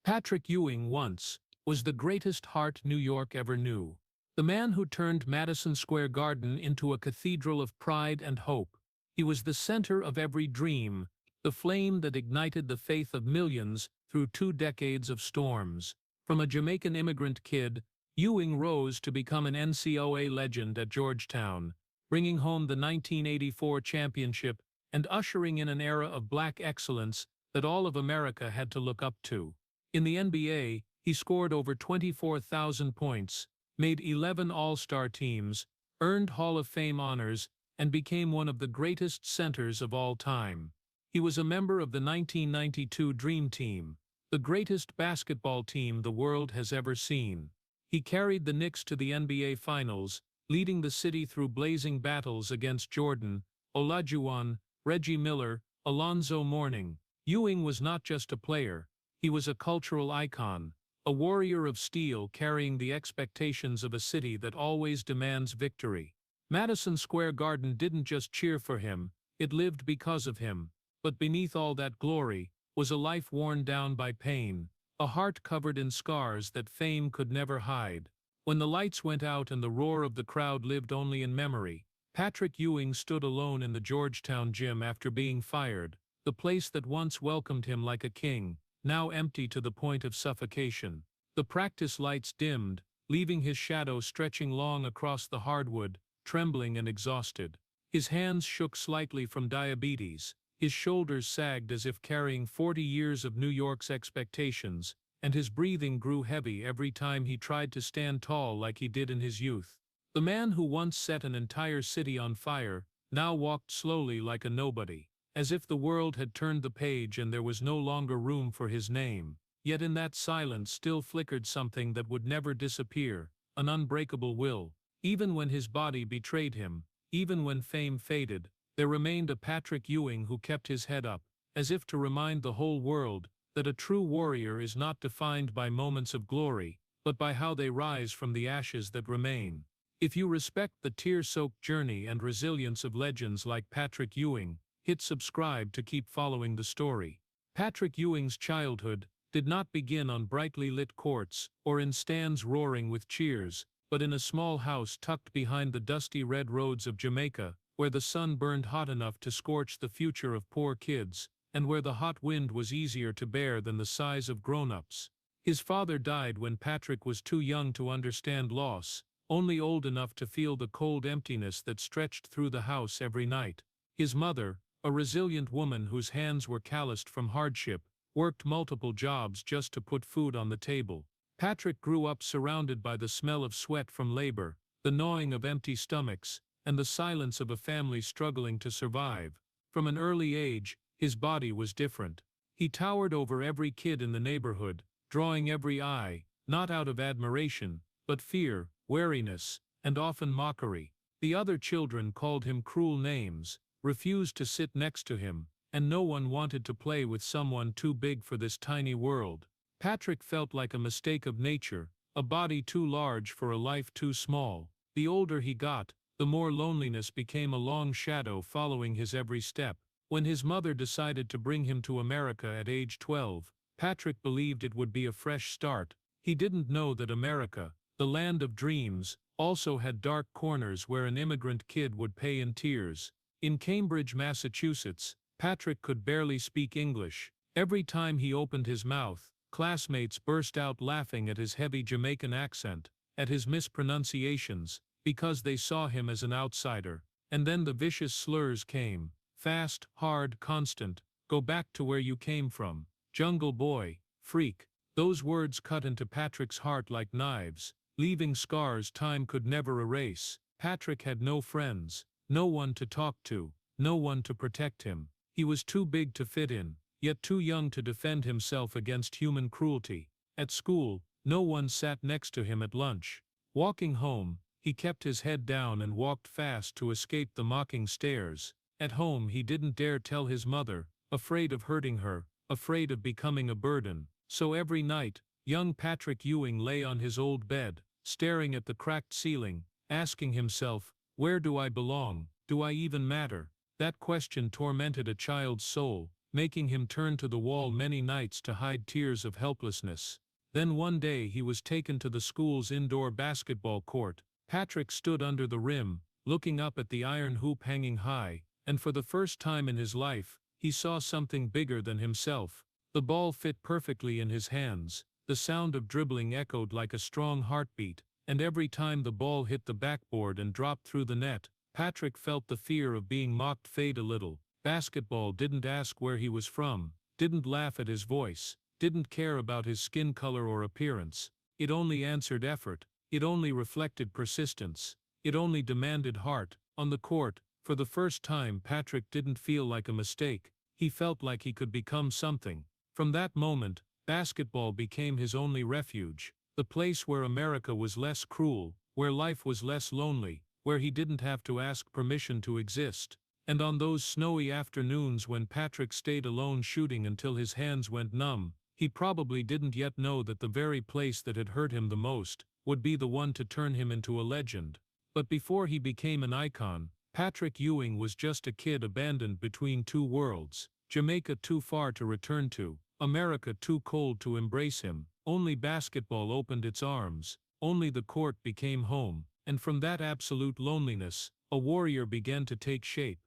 Patrick Ewing once was the greatest heart New York ever knew. The man who turned Madison Square Garden into a cathedral of pride and hope. He was the center of every dream, the flame that ignited the faith of millions through 2 decades of storms. From a Jamaican immigrant kid, Ewing rose to become an NCAA legend at Georgetown, bringing home the 1984 championship and ushering in an era of black excellence that all of America had to look up to. In the NBA, he scored over 24,000 points, made 11 All-Star teams, earned Hall of Fame honors, and became one of the greatest centers of all time. He was a member of the 1992 Dream Team, the greatest basketball team the world has ever seen. He carried the Knicks to the NBA Finals, leading the city through blazing battles against Jordan, Olajuwon, Reggie Miller, Alonzo Mourning. Ewing was not just a player, he was a cultural icon, a warrior of steel carrying the expectations of a city that always demands victory. Madison Square Garden didn't just cheer for him, it lived because of him. But beneath all that glory was a life worn down by pain, a heart covered in scars that fame could never hide. When the lights went out and the roar of the crowd lived only in memory, Patrick Ewing stood alone in the Georgetown gym after being fired, the place that once welcomed him like a king, now empty to the point of suffocation. The practice lights dimmed, leaving his shadow stretching long across the hardwood, trembling and exhausted. His hands shook slightly from diabetes, his shoulders sagged as if carrying 40 years of New York's expectations, and his breathing grew heavy every time he tried to stand tall like he did in his youth. The man who once set an entire city on fire now walked slowly like a nobody, as if the world had turned the page and there was no longer room for his name. Yet in that silence still flickered something that would never disappear, an unbreakable will. Even when his body betrayed him, even when fame faded, there remained a Patrick Ewing who kept his head up, as if to remind the whole world that a true warrior is not defined by moments of glory, but by how they rise from the ashes that remain. If you respect the tear-soaked journey and resilience of legends like Patrick Ewing, hit subscribe to keep following the story. Patrick Ewing's childhood did not begin on brightly lit courts or in stands roaring with cheers, but in a small house tucked behind the dusty red roads of Jamaica, where the sun burned hot enough to scorch the future of poor kids, and where the hot wind was easier to bear than the sighs of grown-ups. His father died when Patrick was too young to understand loss, only old enough to feel the cold emptiness that stretched through the house every night. His mother, a resilient woman whose hands were calloused from hardship, worked multiple jobs just to put food on the table. Patrick grew up surrounded by the smell of sweat from labor, the gnawing of empty stomachs, and the silence of a family struggling to survive. From an early age, his body was different. He towered over every kid in the neighborhood, drawing every eye, not out of admiration, but fear, wariness, and often mockery. The other children called him cruel names, refused to sit next to him, and no one wanted to play with someone too big for this tiny world. Patrick felt like a mistake of nature, a body too large for a life too small. The older he got, the more loneliness became a long shadow following his every step. When his mother decided to bring him to America at age 12, Patrick believed it would be a fresh start. He didn't know that America, the land of dreams, also had dark corners where an immigrant kid would pay in tears. In Cambridge, Massachusetts, Patrick could barely speak English. Every time he opened his mouth, classmates burst out laughing at his heavy Jamaican accent, at his mispronunciations, because they saw him as an outsider. And then the vicious slurs came. Fast, hard, constant, go back to where you came from. Jungle boy, freak. Those words cut into Patrick's heart like knives, leaving scars time could never erase. Patrick had no friends, no one to talk to, no one to protect him. He was too big to fit in, yet too young to defend himself against human cruelty. At school, no one sat next to him at lunch. Walking home, he kept his head down and walked fast to escape the mocking stares. At home he didn't dare tell his mother, afraid of hurting her, afraid of becoming a burden. So every night, young Patrick Ewing lay on his old bed, staring at the cracked ceiling, asking himself, where do I belong? Do I even matter? That question tormented a child's soul, making him turn to the wall many nights to hide tears of helplessness. Then one day he was taken to the school's indoor basketball court. Patrick stood under the rim, looking up at the iron hoop hanging high, and for the first time in his life, he saw something bigger than himself. The ball fit perfectly in his hands, the sound of dribbling echoed like a strong heartbeat, and every time the ball hit the backboard and dropped through the net, Patrick felt the fear of being mocked fade a little. Basketball didn't ask where he was from, didn't laugh at his voice, didn't care about his skin color or appearance. It only answered effort, it only reflected persistence, it only demanded heart. On the court, for the first time, Patrick didn't feel like a mistake, he felt like he could become something. From that moment, basketball became his only refuge, the place where America was less cruel, where life was less lonely, where he didn't have to ask permission to exist. And on those snowy afternoons when Patrick stayed alone shooting until his hands went numb, he probably didn't yet know that the very place that had hurt him the most would be the one to turn him into a legend. But before he became an icon, Patrick Ewing was just a kid abandoned between two worlds, Jamaica too far to return to, America too cold to embrace him. Only basketball opened its arms, only the court became home, and from that absolute loneliness, a warrior began to take shape.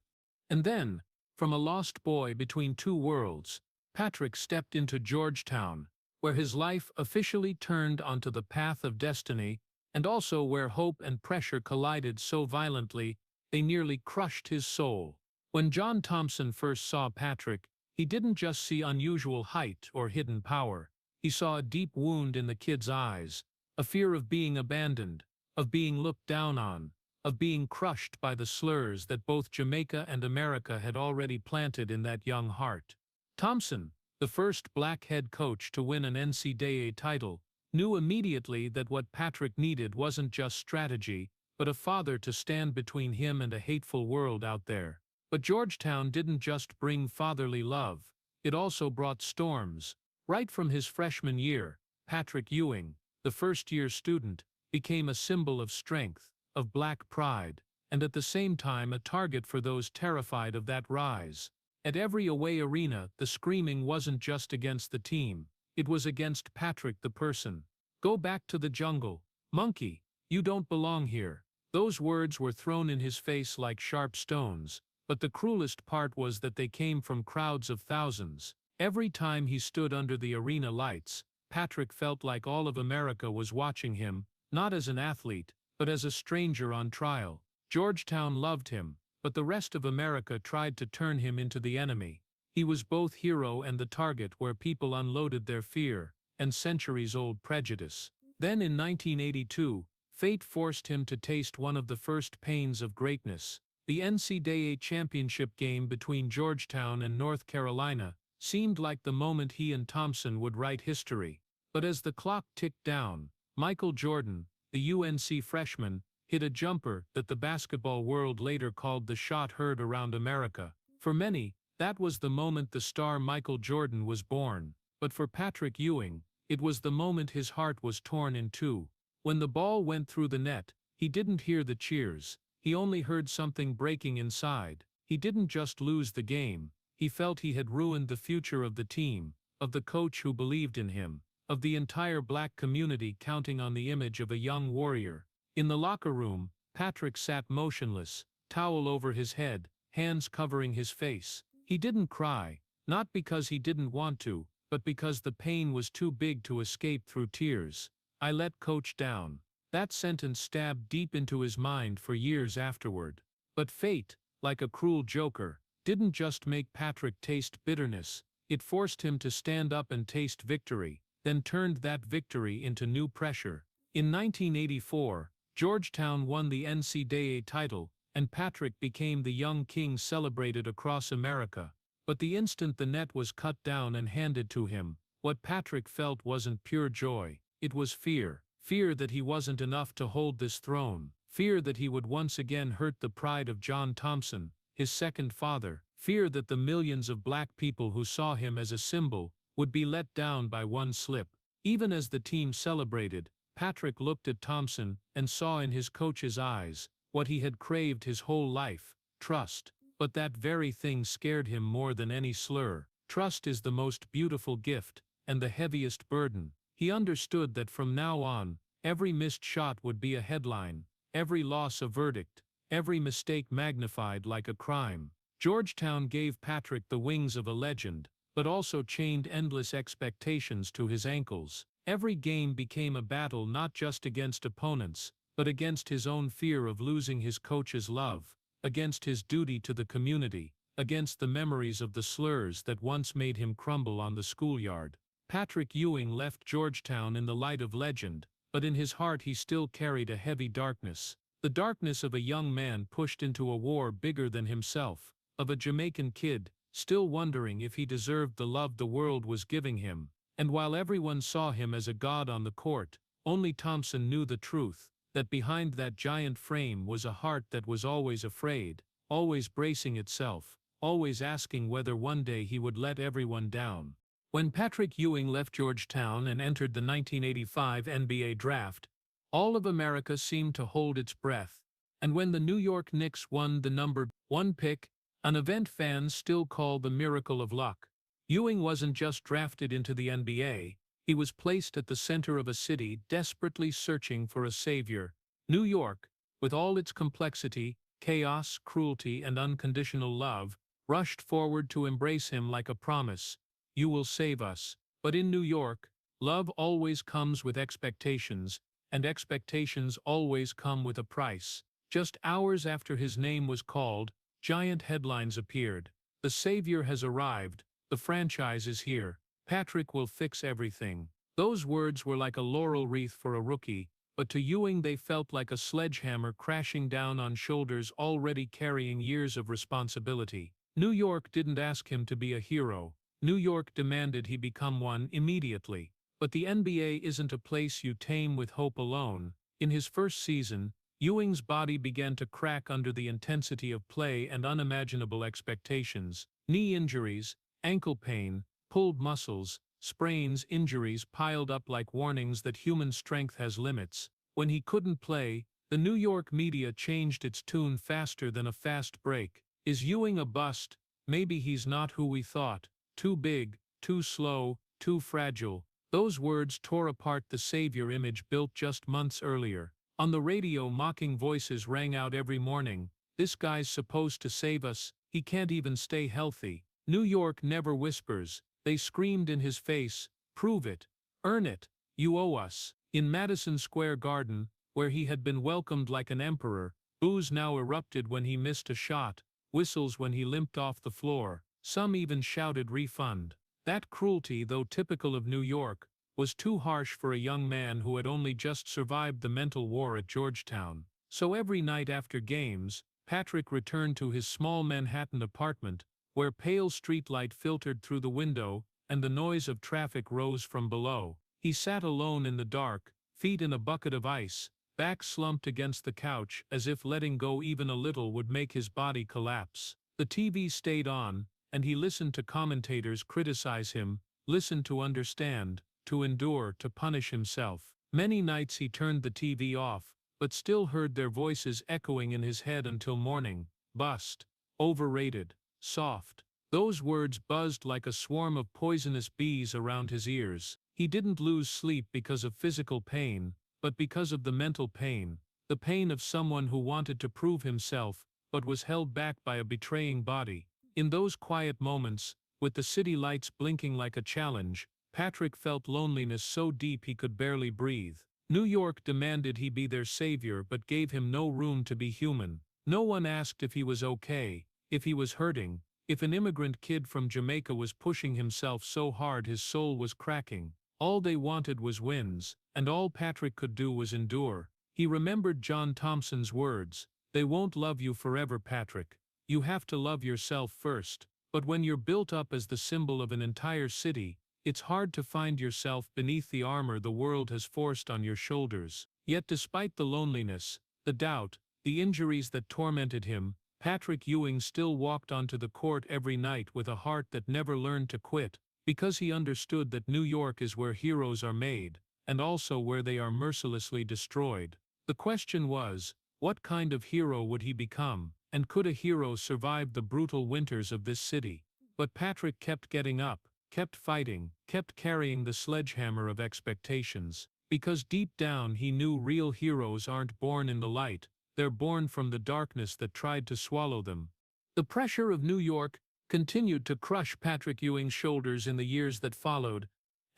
And then, from a lost boy between two worlds, Patrick stepped into Georgetown, where his life officially turned onto the path of destiny, and also where hope and pressure collided so violently they nearly crushed his soul. When John Thompson first saw Patrick, he didn't just see unusual height or hidden power. He saw a deep wound in the kid's eyes, a fear of being abandoned, of being looked down on, of being crushed by the slurs that both Jamaica and America had already planted in that young heart. Thompson, the first black head coach to win an NCAA title, knew immediately that what Patrick needed wasn't just strategy, but a father to stand between him and a hateful world out there. But Georgetown didn't just bring fatherly love, it also brought storms. Right from his freshman year, Patrick Ewing, the first-year student, became a symbol of strength, of black pride, and at the same time a target for those terrified of that rise. At every away arena, the screaming wasn't just against the team, it was against Patrick the person. "Go back to the jungle, monkey, you don't belong here." Those words were thrown in his face like sharp stones, but the cruelest part was that they came from crowds of thousands. Every time he stood under the arena lights, Patrick felt like all of America was watching him, not as an athlete, but as a stranger on trial. Georgetown loved him, but the rest of America tried to turn him into the enemy. He was both hero and the target where people unloaded their fear and centuries-old prejudice. Then in 1982, fate forced him to taste one of the first pains of greatness. The NCAA championship game between Georgetown and North Carolina seemed like the moment he and Thompson would write history. But as the clock ticked down, Michael Jordan, the UNC freshman, hit a jumper that the basketball world later called the shot heard around America. For many, that was the moment the star Michael Jordan was born. But for Patrick Ewing, it was the moment his heart was torn in two. When the ball went through the net, he didn't hear the cheers. He only heard something breaking inside. He didn't just lose the game. He felt he had ruined the future of the team, of the coach who believed in him, of the entire black community counting on the image of a young warrior. In the locker room, Patrick sat motionless, towel over his head, hands covering his face. He didn't cry, not because he didn't want to, but because the pain was too big to escape through tears. "I let coach down." That sentence stabbed deep into his mind for years afterward. But fate, like a cruel joker, didn't just make Patrick taste bitterness, it forced him to stand up and taste victory, then turned that victory into new pressure. In 1984, Georgetown won the NCAA title, and Patrick became the young king celebrated across America. But the instant the net was cut down and handed to him, what Patrick felt wasn't pure joy, it was fear. Fear that he wasn't enough to hold this throne. Fear that he would once again hurt the pride of John Thompson, his second father. Fear that the millions of black people who saw him as a symbol would be let down by one slip. Even as the team celebrated, Patrick looked at Thompson and saw in his coach's eyes what he had craved his whole life, trust. But that very thing scared him more than any slur. Trust is the most beautiful gift, and the heaviest burden. He understood that from now on, every missed shot would be a headline, every loss a verdict, every mistake magnified like a crime. Georgetown gave Patrick the wings of a legend, but also chained endless expectations to his ankles. Every game became a battle not just against opponents, but against his own fear of losing his coach's love, against his duty to the community, against the memories of the slurs that once made him crumble on the schoolyard. Patrick Ewing left Georgetown in the light of legend, but in his heart he still carried a heavy darkness. The darkness of a young man pushed into a war bigger than himself, of a Jamaican kid, still wondering if he deserved the love the world was giving him. And while everyone saw him as a god on the court, only Thompson knew the truth, that behind that giant frame was a heart that was always afraid, always bracing itself, always asking whether one day he would let everyone down. When Patrick Ewing left Georgetown and entered the 1985 NBA draft, all of America seemed to hold its breath. And when the New York Knicks won the number 1 pick, an event fans still call the miracle of luck, Ewing wasn't just drafted into the NBA, he was placed at the center of a city desperately searching for a savior. New York, with all its complexity, chaos, cruelty, and unconditional love, rushed forward to embrace him like a promise. You will save us. But in New York, love always comes with expectations, and expectations always come with a price. Just hours after his name was called, giant headlines appeared. The savior has arrived, the franchise is here, Patrick will fix everything. Those words were like a laurel wreath for a rookie, but to Ewing they felt like a sledgehammer crashing down on shoulders already carrying years of responsibility. New York didn't ask him to be a hero. New York demanded he become one immediately. But the NBA isn't a place you tame with hope alone. In his first season, Ewing's body began to crack under the intensity of play and unimaginable expectations. Knee injuries, ankle pain, pulled muscles, sprains, injuries piled up like warnings that human strength has limits. When he couldn't play, the New York media changed its tune faster than a fast break. Is Ewing a bust? Maybe he's not who we thought. Too big, too slow, too fragile. Those words tore apart the savior image built just months earlier. On the radio, mocking voices rang out every morning. This guy's supposed to save us, he can't even stay healthy. New York never whispers. They screamed in his face, prove it, earn it, you owe us. In Madison Square Garden, where he had been welcomed like an emperor, boos now erupted when he missed a shot, whistles when he limped off the floor. Some even shouted refund. That cruelty, though typical of New York, was too harsh for a young man who had only just survived the mental war at Georgetown. So every night after games, Patrick returned to his small Manhattan apartment, where pale streetlight filtered through the window and the noise of traffic rose from below. He sat alone in the dark, feet in a bucket of ice, back slumped against the couch as if letting go even a little would make his body collapse. The TV stayed on, and he listened to commentators criticize him, listened to understand, to endure, to punish himself. Many nights he turned the TV off, but still heard their voices echoing in his head until morning. Bust. Overrated. Soft. Those words buzzed like a swarm of poisonous bees around his ears. He didn't lose sleep because of physical pain, but because of the mental pain, the pain of someone who wanted to prove himself, but was held back by a betraying body. In those quiet moments, with the city lights blinking like a challenge, Patrick felt loneliness so deep he could barely breathe. New York demanded he be their savior but gave him no room to be human. No one asked if he was okay, if he was hurting, if an immigrant kid from Jamaica was pushing himself so hard his soul was cracking. All they wanted was wins, and all Patrick could do was endure. He remembered John Thompson's words, "They won't love you forever, Patrick. You have to love yourself first." But when you're built up as the symbol of an entire city, it's hard to find yourself beneath the armor the world has forced on your shoulders. Yet despite the loneliness, the doubt, the injuries that tormented him, Patrick Ewing still walked onto the court every night with a heart that never learned to quit, because he understood that New York is where heroes are made, and also where they are mercilessly destroyed. The question was, what kind of hero would he become, and could a hero survive the brutal winters of this city? But Patrick kept getting up, kept fighting, kept carrying the sledgehammer of expectations, because deep down he knew real heroes aren't born in the light, they're born from the darkness that tried to swallow them. The pressure of New York continued to crush Patrick Ewing's shoulders in the years that followed,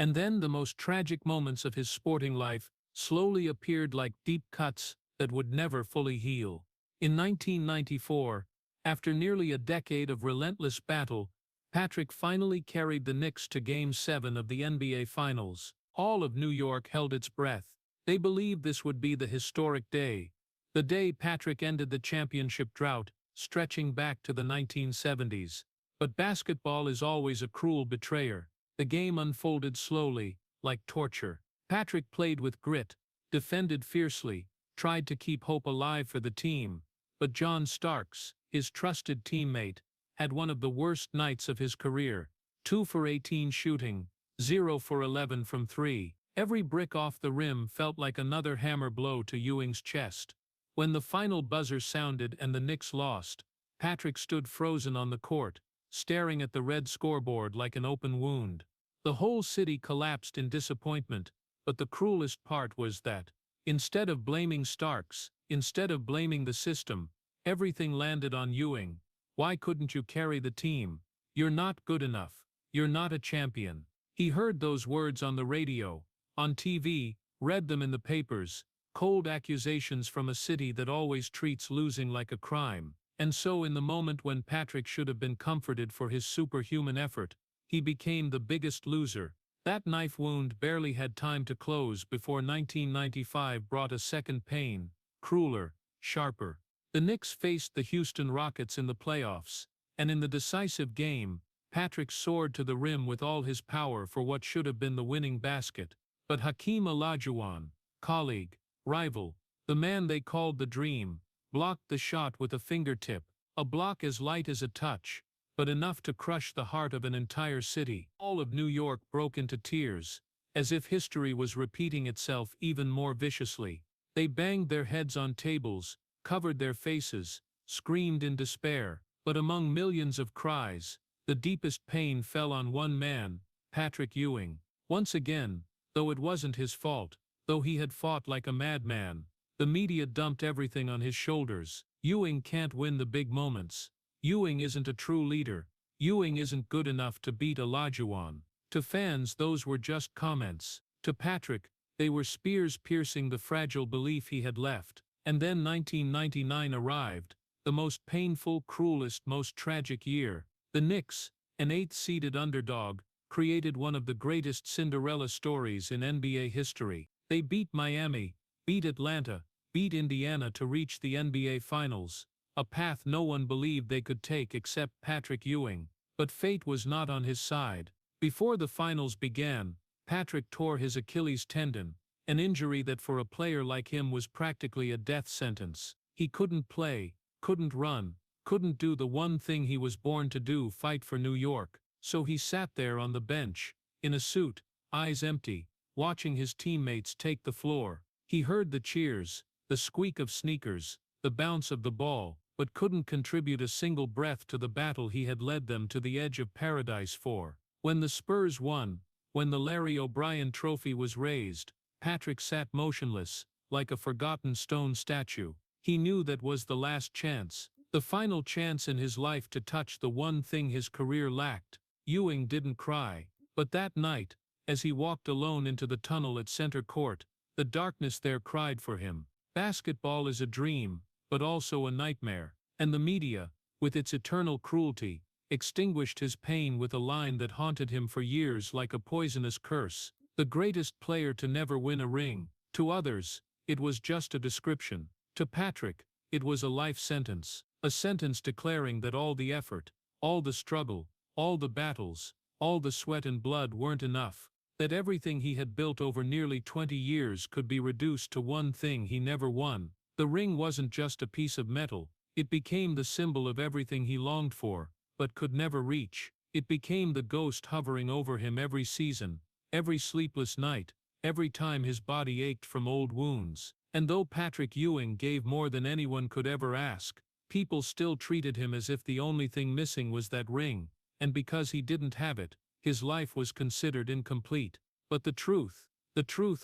and then the most tragic moments of his sporting life slowly appeared like deep cuts that would never fully heal. In 1994, after nearly a decade of relentless battle, Patrick finally carried the Knicks to Game 7 of the NBA Finals. All of New York held its breath. They believed this would be the historic day, the day Patrick ended the championship drought, stretching back to the 1970s. But basketball is always a cruel betrayer. The game unfolded slowly, like torture. Patrick played with grit, defended fiercely, tried to keep hope alive for the team. But John Starks, his trusted teammate, had one of the worst nights of his career. 2 for 18 shooting, 0 for 11 from 3. Every brick off the rim felt like another hammer blow to Ewing's chest. When the final buzzer sounded and the Knicks lost, Patrick stood frozen on the court, staring at the red scoreboard like an open wound. The whole city collapsed in disappointment, but the cruelest part was that, instead of blaming Starks, instead of blaming the system, everything landed on Ewing. Why couldn't you carry the team? You're not good enough. You're not a champion. He heard those words on the radio, on TV, read them in the papers, cold accusations from a city that always treats losing like a crime. And so in the moment when Patrick should have been comforted for his superhuman effort, he became the biggest loser. That knife wound barely had time to close before 1995 brought a second pain, crueler, sharper. The Knicks faced the Houston Rockets in the playoffs, and in the decisive game, Patrick soared to the rim with all his power for what should have been the winning basket. But Hakeem Olajuwon, colleague, rival, the man they called the Dream, blocked the shot with a fingertip, a block as light as a touch, but enough to crush the heart of an entire city. All of New York broke into tears, as if history was repeating itself even more viciously. They banged their heads on tables, covered their faces, screamed in despair, but among millions of cries, the deepest pain fell on one man, Patrick Ewing. Once again, though it wasn't his fault, though he had fought like a madman, the media dumped everything on his shoulders. Ewing can't win the big moments. Ewing isn't a true leader. Ewing isn't good enough to beat Olajuwon. To fans, those were just comments. To Patrick, they were spears piercing the fragile belief he had left. And then 1999 arrived, the most painful, cruelest, most tragic year. The Knicks, an 8th-seeded underdog, created one of the greatest Cinderella stories in NBA history. They beat Miami, beat Atlanta, beat Indiana to reach the NBA Finals, a path no one believed they could take except Patrick Ewing. But fate was not on his side. Before the finals began, Patrick tore his Achilles tendon, an injury that for a player like him was practically a death sentence. He couldn't play, couldn't run, couldn't do the one thing he was born to do, fight for New York. So he sat there on the bench, in a suit, eyes empty, watching his teammates take the floor. He heard the cheers, the squeak of sneakers, the bounce of the ball, but couldn't contribute a single breath to the battle he had led them to the edge of paradise for. When the Spurs won, when the Larry O'Brien trophy was raised, Patrick sat motionless, like a forgotten stone statue. He knew that was the last chance, the final chance in his life to touch the one thing his career lacked. Ewing didn't cry, but that night, as he walked alone into the tunnel at center court, the darkness there cried for him. Basketball is a dream, but also a nightmare, and the media, with its eternal cruelty, extinguished his pain with a line that haunted him for years like a poisonous curse. The greatest player to never win a ring. To others, it was just a description. To Patrick, it was a life sentence. A sentence declaring that all the effort, all the struggle, all the battles, all the sweat and blood weren't enough. That everything he had built over nearly 20 years could be reduced to one thing he never won. The ring wasn't just a piece of metal. It became the symbol of everything he longed for, but could never reach. It became the ghost hovering over him every season, every sleepless night, every time his body ached from old wounds. And though Patrick Ewing gave more than anyone could ever ask, people still treated him as if the only thing missing was that ring. and because he didn't have it, his life was considered incomplete. But the truth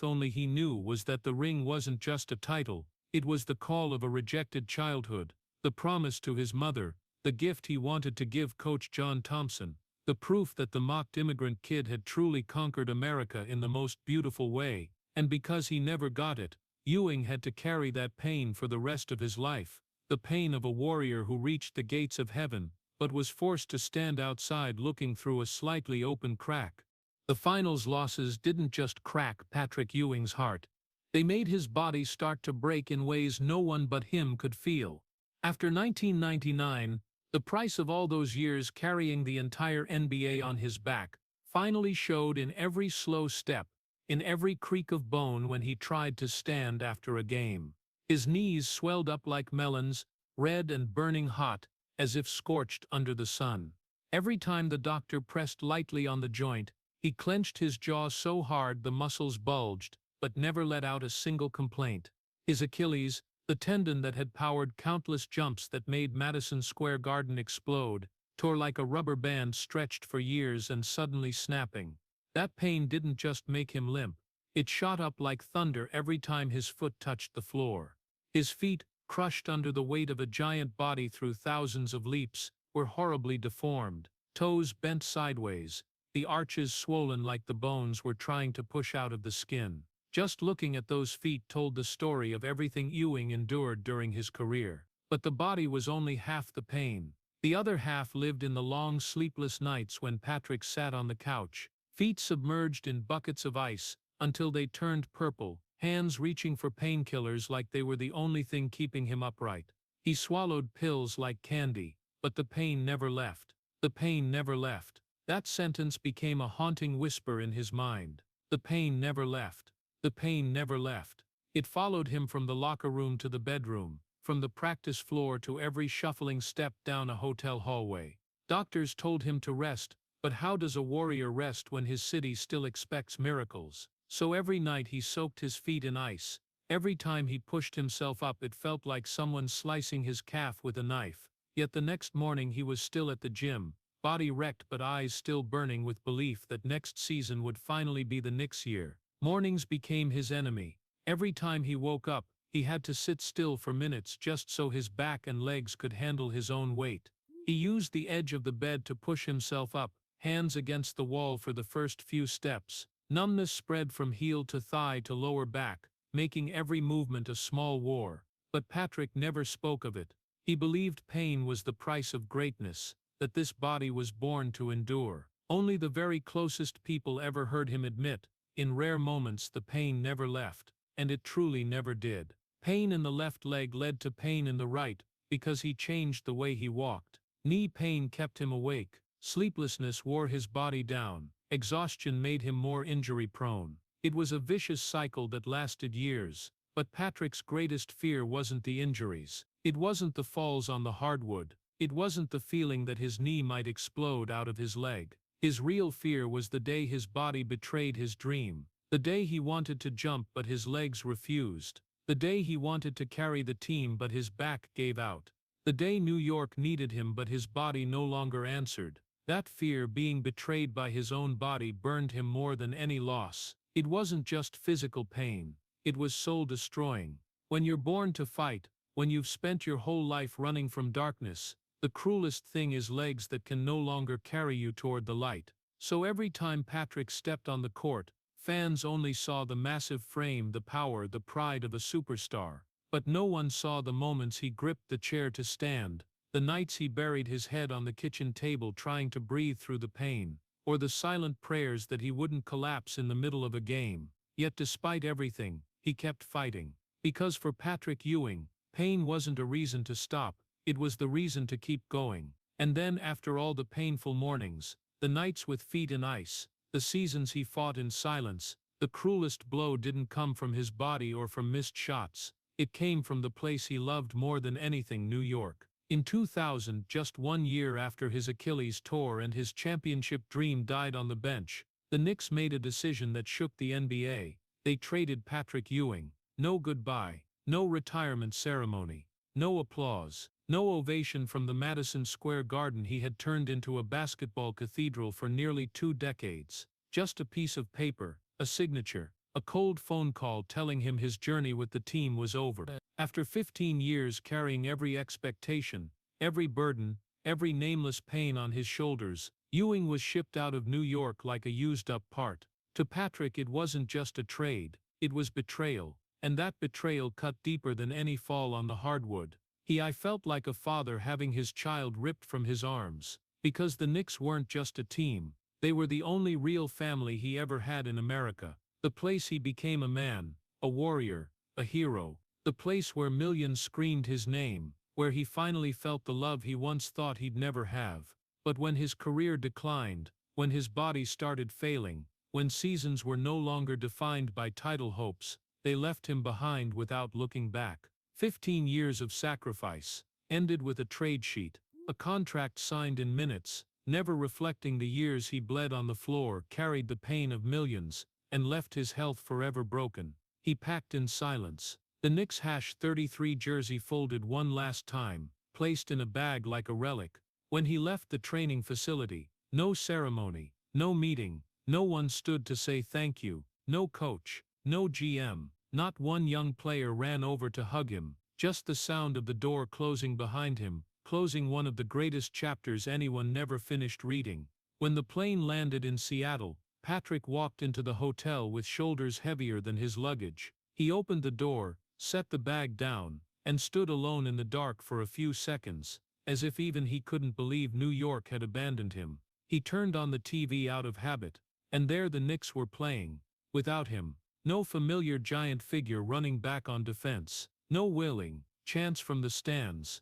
only he knew was that the ring wasn't just a title, it was the call of a rejected childhood, the promise to his mother, the gift he wanted to give Coach John Thompson, the proof that the mocked immigrant kid had truly conquered America in the most beautiful way. And because he never got it, Ewing had to carry that pain for the rest of his life, the pain of a warrior who reached the gates of heaven, but was forced to stand outside looking through a slightly open crack. The finals losses didn't just crack Patrick Ewing's heart. They made his body start to break in ways no one but him could feel. After 1999, the price of all those years carrying the entire NBA on his back finally showed in every slow step, in every creak of bone when he tried to stand after a game. His knees swelled up like melons, red and burning hot, as if scorched under the sun. Every time the doctor pressed lightly on the joint, he clenched his jaw so hard the muscles bulged, but never let out a single complaint. His Achilles, the tendon that had powered countless jumps that made Madison Square Garden explode, tore like a rubber band stretched for years and suddenly snapping. That pain didn't just make him limp, it shot up like thunder every time his foot touched the floor. His feet, crushed under the weight of a giant body through thousands of leaps, were horribly deformed, toes bent sideways, the arches swollen like the bones were trying to push out of the skin. Just looking at those feet told the story of everything Ewing endured during his career. But the body was only half the pain. The other half lived in the long sleepless nights when Patrick sat on the couch, feet submerged in buckets of ice, until they turned purple, hands reaching for painkillers like they were the only thing keeping him upright. He swallowed pills like candy, but the pain never left. The pain never left. That sentence became a haunting whisper in his mind. The pain never left. The pain never left. It followed him from the locker room to the bedroom, from the practice floor to every shuffling step down a hotel hallway. Doctors told him to rest, but how does a warrior rest when his city still expects miracles? So every night he soaked his feet in ice. Every time he pushed himself up it felt like someone slicing his calf with a knife. Yet the next morning he was still at the gym, body wrecked but eyes still burning with belief that next season would finally be the Knicks' year. Mornings became his enemy. Every time he woke up, he had to sit still for minutes just so his back and legs could handle his own weight. He used the edge of the bed to push himself up, hands against the wall for the first few steps. Numbness spread from heel to thigh to lower back, making every movement a small war. But Patrick never spoke of it. He believed pain was the price of greatness, that this body was born to endure. Only the very closest people ever heard him admit, in rare moments the pain never left, and it truly never did. Pain in the left leg led to pain in the right, because he changed the way he walked. Knee pain kept him awake, sleeplessness wore his body down, exhaustion made him more injury-prone. It was a vicious cycle that lasted years. But Patrick's greatest fear wasn't the injuries. It wasn't the falls on the hardwood. It wasn't the feeling that his knee might explode out of his leg. His real fear was the day his body betrayed his dream. The day he wanted to jump but his legs refused. The day he wanted to carry the team but his back gave out. The day New York needed him but his body no longer answered. That fear, being betrayed by his own body, burned him more than any loss. It wasn't just physical pain. It was soul-destroying. When you're born to fight, when you've spent your whole life running from darkness, the cruelest thing is legs that can no longer carry you toward the light. So every time Patrick stepped on the court, fans only saw the massive frame, the power, the pride of a superstar. But no one saw the moments he gripped the chair to stand, the nights he buried his head on the kitchen table trying to breathe through the pain, or the silent prayers that he wouldn't collapse in the middle of a game. Yet despite everything, he kept fighting. Because for Patrick Ewing, pain wasn't a reason to stop, it was the reason to keep going. And then after all the painful mornings, the nights with feet in ice, the seasons he fought in silence, the cruelest blow didn't come from his body or from missed shots. It came from the place he loved more than anything, New York. In 2000, just 1 year after his Achilles tore and his championship dream died on the bench, the Knicks made a decision that shook the NBA. They traded Patrick Ewing. No goodbye, no retirement ceremony, no applause. No ovation from the Madison Square Garden. He had turned into a basketball cathedral for nearly 2 decades. Just a piece of paper, a signature, a cold phone call telling him his journey with the team was over. After 15 years carrying every expectation, every burden, every nameless pain on his shoulders, Ewing was shipped out of New York like a used-up part. To Patrick, it wasn't just a trade, it was betrayal, and that betrayal cut deeper than any fall on the hardwood. I felt like a father having his child ripped from his arms, because the Knicks weren't just a team, they were the only real family he ever had in America. The place he became a man, a warrior, a hero. The place where millions screamed his name, where he finally felt the love he once thought he'd never have. But when his career declined, when his body started failing, when seasons were no longer defined by title hopes, they left him behind without looking back. 15 years of sacrifice ended with a trade sheet, a contract signed in minutes, never reflecting the years he bled on the floor, carried the pain of millions, and left his health forever broken. He packed in silence. The Knicks #33 jersey folded one last time, placed in a bag like a relic. When he left the training facility, no ceremony, no meeting, no one stood to say thank you, no coach, no GM, not one young player ran over to hug him, just the sound of the door closing behind him, closing one of the greatest chapters anyone never finished reading. When the plane landed in Seattle, Patrick walked into the hotel with shoulders heavier than his luggage. He opened the door, set the bag down, and stood alone in the dark for a few seconds, as if even he couldn't believe New York had abandoned him. He turned on the TV out of habit, and there the Knicks were playing. Without him, no familiar giant figure running back on defense, no willing chants from the stands,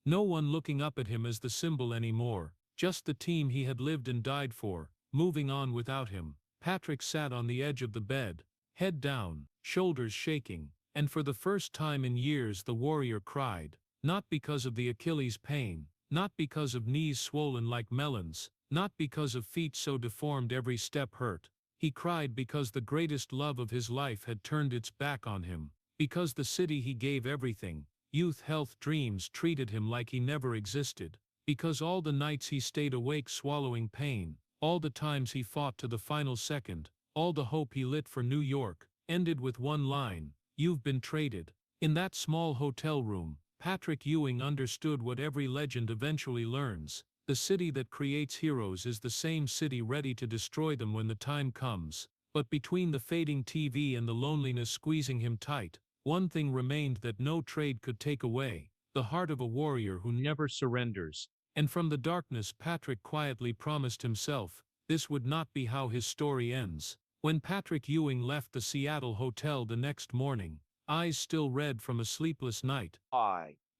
no one looking up at him as the symbol anymore, just the team he had lived and died for, moving on without him. Patrick sat on the edge of the bed, head down, shoulders shaking, and for the first time in years the warrior cried, not because of the Achilles pain, not because of knees swollen like melons, not because of feet so deformed every step hurt. He cried because the greatest love of his life had turned its back on him, because the city he gave everything, youth, health, dreams, treated him like he never existed, because all the nights he stayed awake swallowing pain, all the times he fought to the final second, all the hope he lit for New York, ended with one line, "You've been traded." In that small hotel room, Patrick Ewing understood what every legend eventually learns. The city that creates heroes is the same city ready to destroy them when the time comes. But between the fading TV and the loneliness squeezing him tight, one thing remained that no trade could take away: the heart of a warrior who never surrenders. And from the darkness, Patrick quietly promised himself, this would not be how his story ends. When Patrick Ewing left the Seattle hotel the next morning, eyes still red from a sleepless night,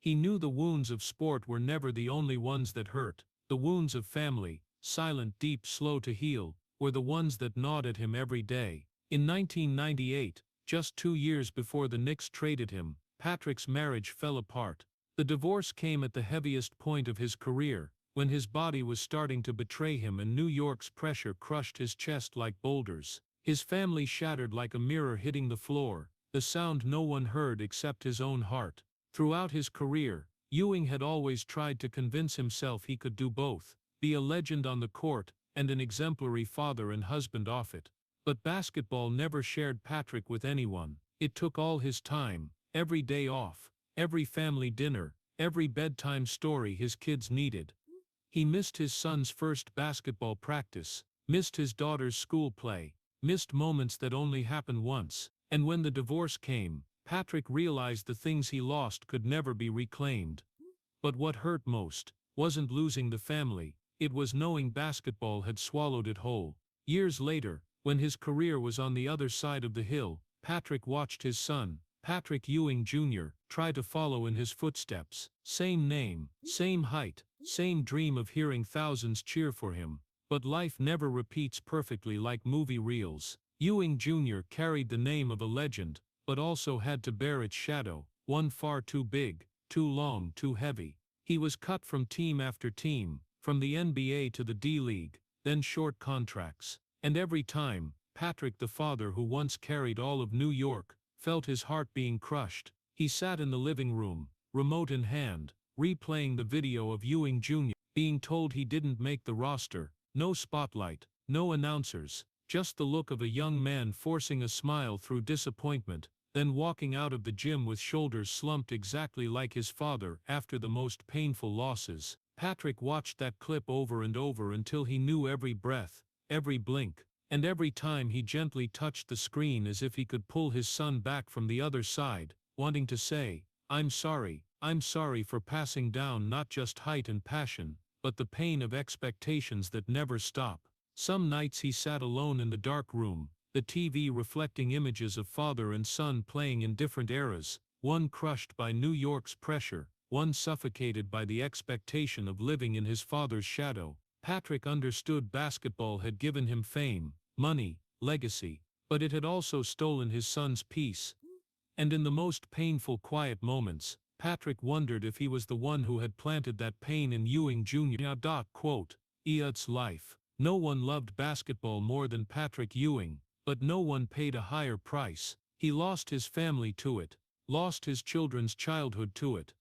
he knew the wounds of sport were never the only ones that hurt. The wounds of family, silent, deep, slow to heal, were the ones that gnawed at him every day. In 1998, just 2 years before the Knicks traded him, Patrick's marriage fell apart. The divorce came at the heaviest point of his career, when his body was starting to betray him and New York's pressure crushed his chest like boulders. His family shattered like a mirror hitting the floor, the sound no one heard except his own heart. Throughout his career, Ewing had always tried to convince himself he could do both, be a legend on the court and an exemplary father and husband off it. But basketball never shared Patrick with anyone. It took all his time, every day off, every family dinner, every bedtime story his kids needed. He missed his son's first basketball practice, missed his daughter's school play, missed moments that only happened once. And when the divorce came, Patrick realized the things he lost could never be reclaimed. But what hurt most wasn't losing the family, it was knowing basketball had swallowed it whole. Years later, when his career was on the other side of the hill, Patrick watched his son, Patrick Ewing Jr., try to follow in his footsteps. Same name, same height, same dream of hearing thousands cheer for him. But life never repeats perfectly like movie reels. Ewing Jr. carried the name of a legend, but also had to bear its shadow, one far too big, too long, too heavy. He was cut from team after team, from the NBA to the D-League, then short contracts. And every time, Patrick, the father who once carried all of New York, felt his heart being crushed. He sat in the living room, remote in hand, replaying the video of Ewing Jr. being told he didn't make the roster. No spotlight, no announcers, just the look of a young man forcing a smile through disappointment, then walking out of the gym with shoulders slumped exactly like his father after the most painful losses. Patrick watched that clip over and over until he knew every breath, every blink, and every time he gently touched the screen as if he could pull his son back from the other side, wanting to say, I'm sorry for passing down not just height and passion, but the pain of expectations that never stop. Some nights he sat alone in the dark room, the TV reflecting images of father and son playing in different eras, one crushed by New York's pressure, one suffocated by the expectation of living in his father's shadow. Patrick understood basketball had given him fame, money, legacy, but it had also stolen his son's peace. And in the most painful quiet moments, Patrick wondered if he was the one who had planted that pain in Ewing Jr. Quote, "It's life. No one loved basketball more than Patrick Ewing, but no one paid a higher price. He lost his family to it, lost his children's childhood to it.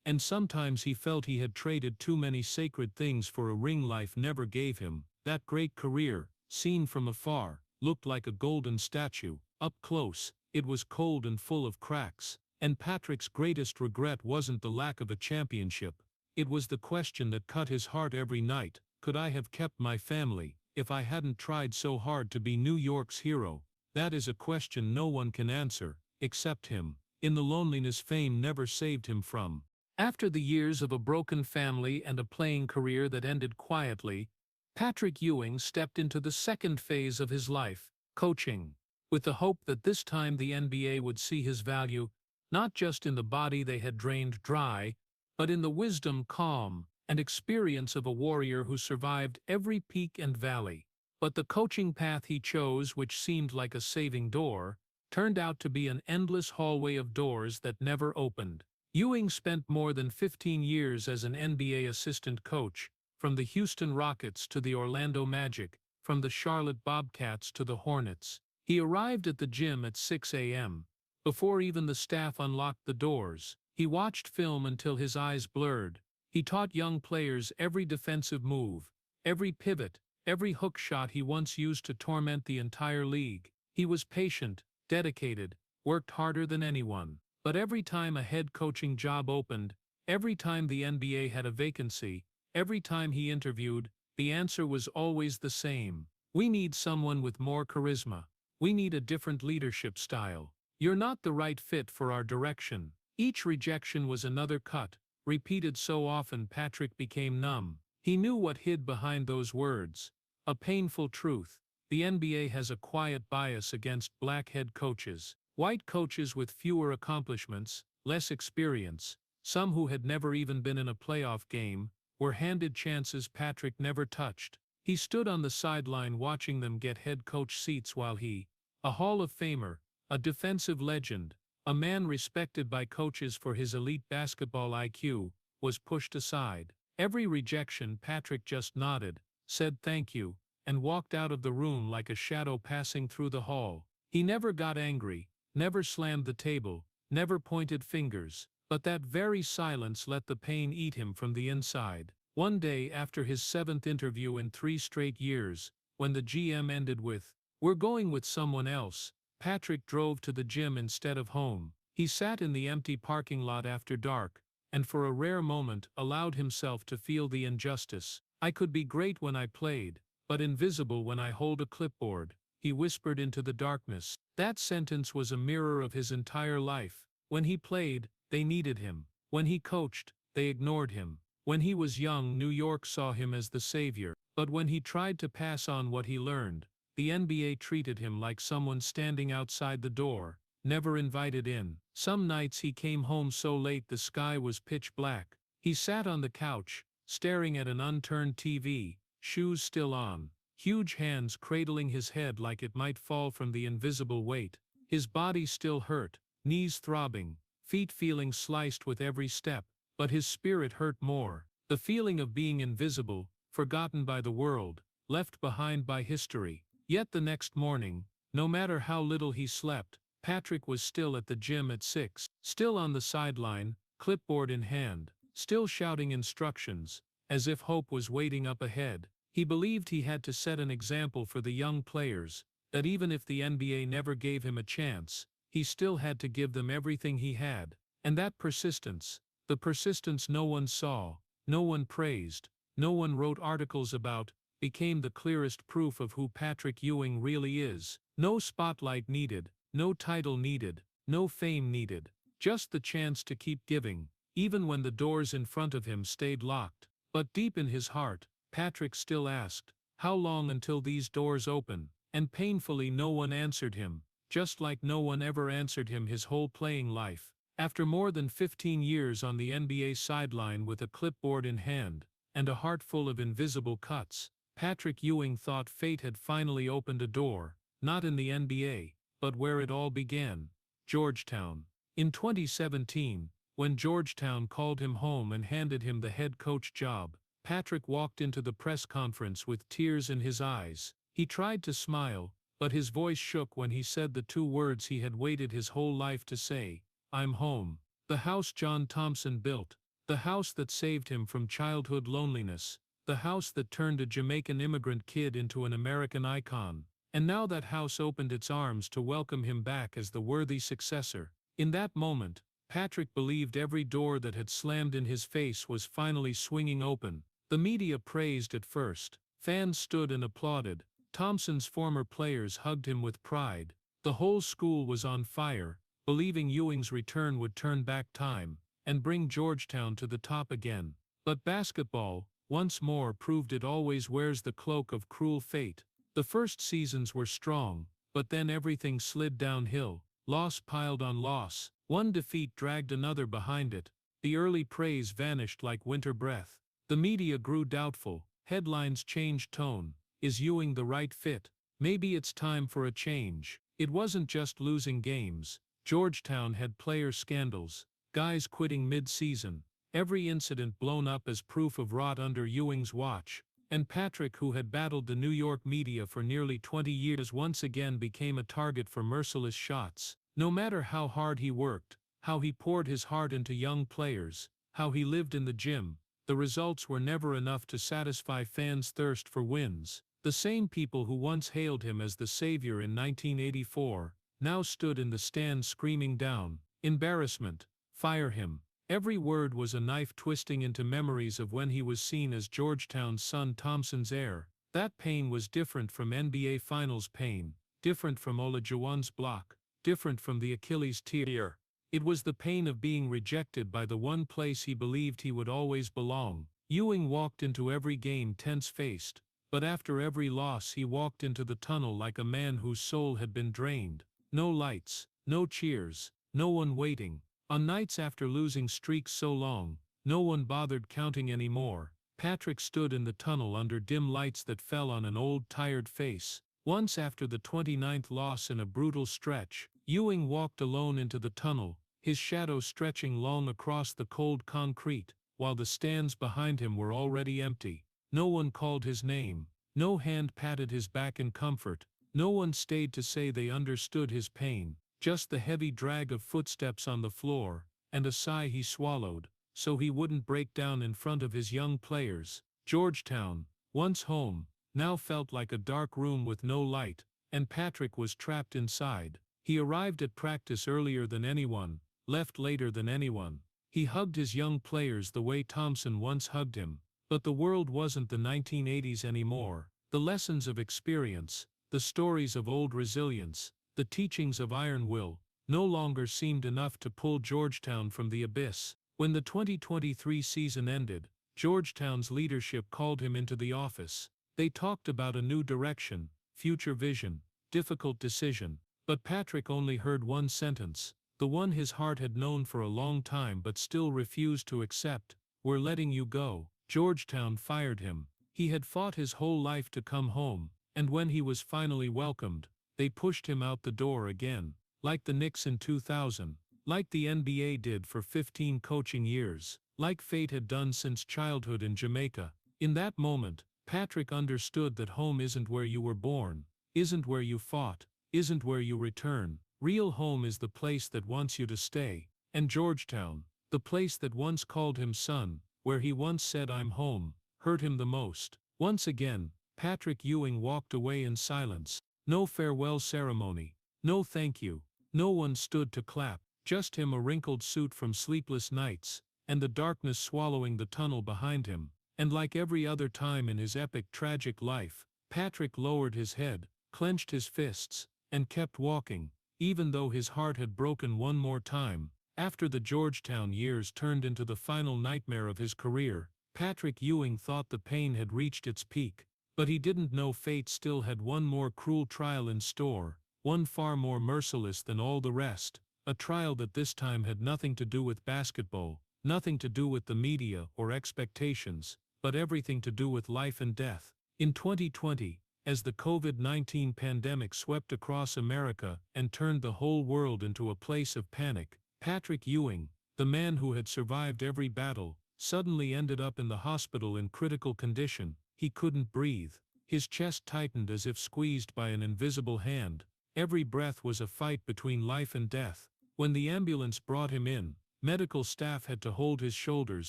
And sometimes he felt he had traded too many sacred things for a ring life never gave him. That great career, seen from afar, looked like a golden statue. Up close, it was cold and full of cracks. And Patrick's greatest regret wasn't the lack of a championship. It was the question that cut his heart every night. Could I have kept my family if I hadn't tried so hard to be New York's hero? That is a question no one can answer, except him. In the loneliness fame never saved him from. After the years of a broken family and a playing career that ended quietly, Patrick Ewing stepped into the second phase of his life, coaching, with the hope that this time the NBA would see his value, not just in the body they had drained dry, but in the wisdom, calm, and experience of a warrior who survived every peak and valley. But the coaching path he chose, which seemed like a saving door, turned out to be an endless hallway of doors that never opened. Ewing spent more than 15 years as an NBA assistant coach, from the Houston Rockets to the Orlando Magic, from the Charlotte Bobcats to the Hornets. He arrived at the gym at 6 a.m. Before even the staff unlocked the doors. He watched film until his eyes blurred. He taught young players every defensive move, every pivot, every hook shot he once used to torment the entire league. He was patient, dedicated, worked harder than anyone. But every time a head coaching job opened, every time the NBA had a vacancy, every time he interviewed, the answer was always the same. We need someone with more charisma. We need a different leadership style. You're not the right fit for our direction. Each rejection was another cut, repeated so often Patrick became numb. He knew what hid behind those words. A painful truth. The NBA has a quiet bias against black head coaches. White coaches with fewer accomplishments, less experience, some who had never even been in a playoff game, were handed chances Patrick never touched. He stood on the sideline watching them get head coach seats while he, a Hall of Famer, a defensive legend, a man respected by coaches for his elite basketball IQ, was pushed aside. Every rejection Patrick just nodded, said thank you, and walked out of the room like a shadow passing through the hall. He never got angry, never slammed the table, never pointed fingers, but that very silence let the pain eat him from the inside. One day after his 7th interview in 3 straight years, when the GM ended with, "We're going with someone else," Patrick drove to the gym instead of home. He sat in the empty parking lot after dark, and for a rare moment allowed himself to feel the injustice. "I could be great when I played, but invisible when I hold a clipboard," he whispered into the darkness. That sentence was a mirror of his entire life. When he played, they needed him. When he coached, they ignored him. When he was young, New York saw him as the savior. But when he tried to pass on what he learned, the NBA treated him like someone standing outside the door, never invited in. Some nights he came home so late the sky was pitch black. He sat on the couch, staring at an unturned TV, shoes still on, huge hands cradling his head like it might fall from the invisible weight. His body still hurt, knees throbbing, feet feeling sliced with every step, but his spirit hurt more. The feeling of being invisible, forgotten by the world, left behind by history. Yet the next morning, no matter how little he slept, Patrick was still at the gym at 6, still on the sideline, clipboard in hand, still shouting instructions, as if hope was waiting up ahead. He believed he had to set an example for the young players, that even if the NBA never gave him a chance, he still had to give them everything he had. And that persistence, the persistence no one saw, no one praised, no one wrote articles about, became the clearest proof of who Patrick Ewing really is. No spotlight needed, no title needed, no fame needed, just the chance to keep giving, even when the doors in front of him stayed locked. But deep in his heart, Patrick still asked, how long until these doors open? And painfully no one answered him, just like no one ever answered him his whole playing life. After more than 15 years on the NBA sideline with a clipboard in hand, and a heart full of invisible cuts, Patrick Ewing thought fate had finally opened a door, not in the NBA, but where it all began, Georgetown. In 2017, when Georgetown called him home and handed him the head coach job, Patrick walked into the press conference with tears in his eyes. He tried to smile, but his voice shook when he said the two words he had waited his whole life to say, I'm home. The house John Thompson built, the house that saved him from childhood loneliness, the house that turned a Jamaican immigrant kid into an American icon. And now that house opened its arms to welcome him back as the worthy successor. In that moment, Patrick believed every door that had slammed in his face was finally swinging open. The media praised at first, fans stood and applauded, Thompson's former players hugged him with pride. The whole school was on fire, believing Ewing's return would turn back time and bring Georgetown to the top again. But basketball, once more, proved it always wears the cloak of cruel fate. The first seasons were strong, but then everything slid downhill. Loss piled on loss. One defeat dragged another behind it. The early praise vanished like winter breath. The media grew doubtful. Headlines changed tone. Is Ewing the right fit? Maybe it's time for a change. It wasn't just losing games. Georgetown had player scandals, guys quitting mid-season, every incident blown up as proof of rot under Ewing's watch. And Patrick, who had battled the New York media for nearly 20 years, once again became a target for merciless shots. No matter how hard he worked, how he poured his heart into young players, how he lived in the gym, the results were never enough to satisfy fans' thirst for wins. The same people who once hailed him as the savior in 1984, now stood in the stands screaming down, embarrassment, fire him. Every word was a knife twisting into memories of when he was seen as Georgetown's son Thompson's heir. That pain was different from NBA Finals pain, different from Olajuwon's block, different from the Achilles tear. It was the pain of being rejected by the one place he believed he would always belong. Ewing walked into every game tense-faced, but after every loss he walked into the tunnel like a man whose soul had been drained. No lights, no cheers, no one waiting. On nights after losing streaks so long, no one bothered counting anymore. Patrick stood in the tunnel under dim lights that fell on an old tired face. Once after the 29th loss in a brutal stretch, Ewing walked alone into the tunnel, his shadow stretching long across the cold concrete, while the stands behind him were already empty. No one called his name, no hand patted his back in comfort, no one stayed to say they understood his pain, just the heavy drag of footsteps on the floor, and a sigh he swallowed, so he wouldn't break down in front of his young players. Georgetown, once home, now felt like a dark room with no light, and Patrick was trapped inside. He arrived at practice earlier than anyone, left later than anyone. He hugged his young players the way Thompson once hugged him. But the world wasn't the 1980s anymore. The lessons of experience, the stories of old resilience, the teachings of iron will, no longer seemed enough to pull Georgetown from the abyss. When the 2023 season ended, Georgetown's leadership called him into the office. They talked about a new direction, future vision, difficult decision. But Patrick only heard one sentence, the one his heart had known for a long time but still refused to accept: "We're letting you go." Georgetown fired him. He had fought his whole life to come home, and when he was finally welcomed, they pushed him out the door again, like the Knicks in 2000, like the NBA did for 15 coaching years, like fate had done since childhood in Jamaica. In that moment, Patrick understood that home isn't where you were born, isn't where you fought, isn't where you return. Real home is the place that wants you to stay. And Georgetown, The place that once called him son, where he once said I'm home, hurt him the most. Once again, Patrick Ewing walked away in silence. No farewell ceremony, no thank you, no one stood to clap, just him, a wrinkled suit from sleepless nights, and the darkness swallowing the tunnel behind him. And like every other time in his epic tragic life, Patrick lowered his head, clenched his fists, and kept walking, even though his heart had broken one more time. After the Georgetown years turned into the final nightmare of his career, Patrick Ewing thought the pain had reached its peak, but he didn't know fate still had one more cruel trial in store, one far more merciless than all the rest, a trial that this time had nothing to do with basketball, nothing to do with the media or expectations, but everything to do with life and death. In 2020, as the COVID-19 pandemic swept across America and turned the whole world into a place of panic, Patrick Ewing, the man who had survived every battle, suddenly ended up in the hospital in critical condition. He couldn't breathe. His chest tightened as if squeezed by an invisible hand. Every breath was a fight between life and death. When the ambulance brought him in, medical staff had to hold his shoulders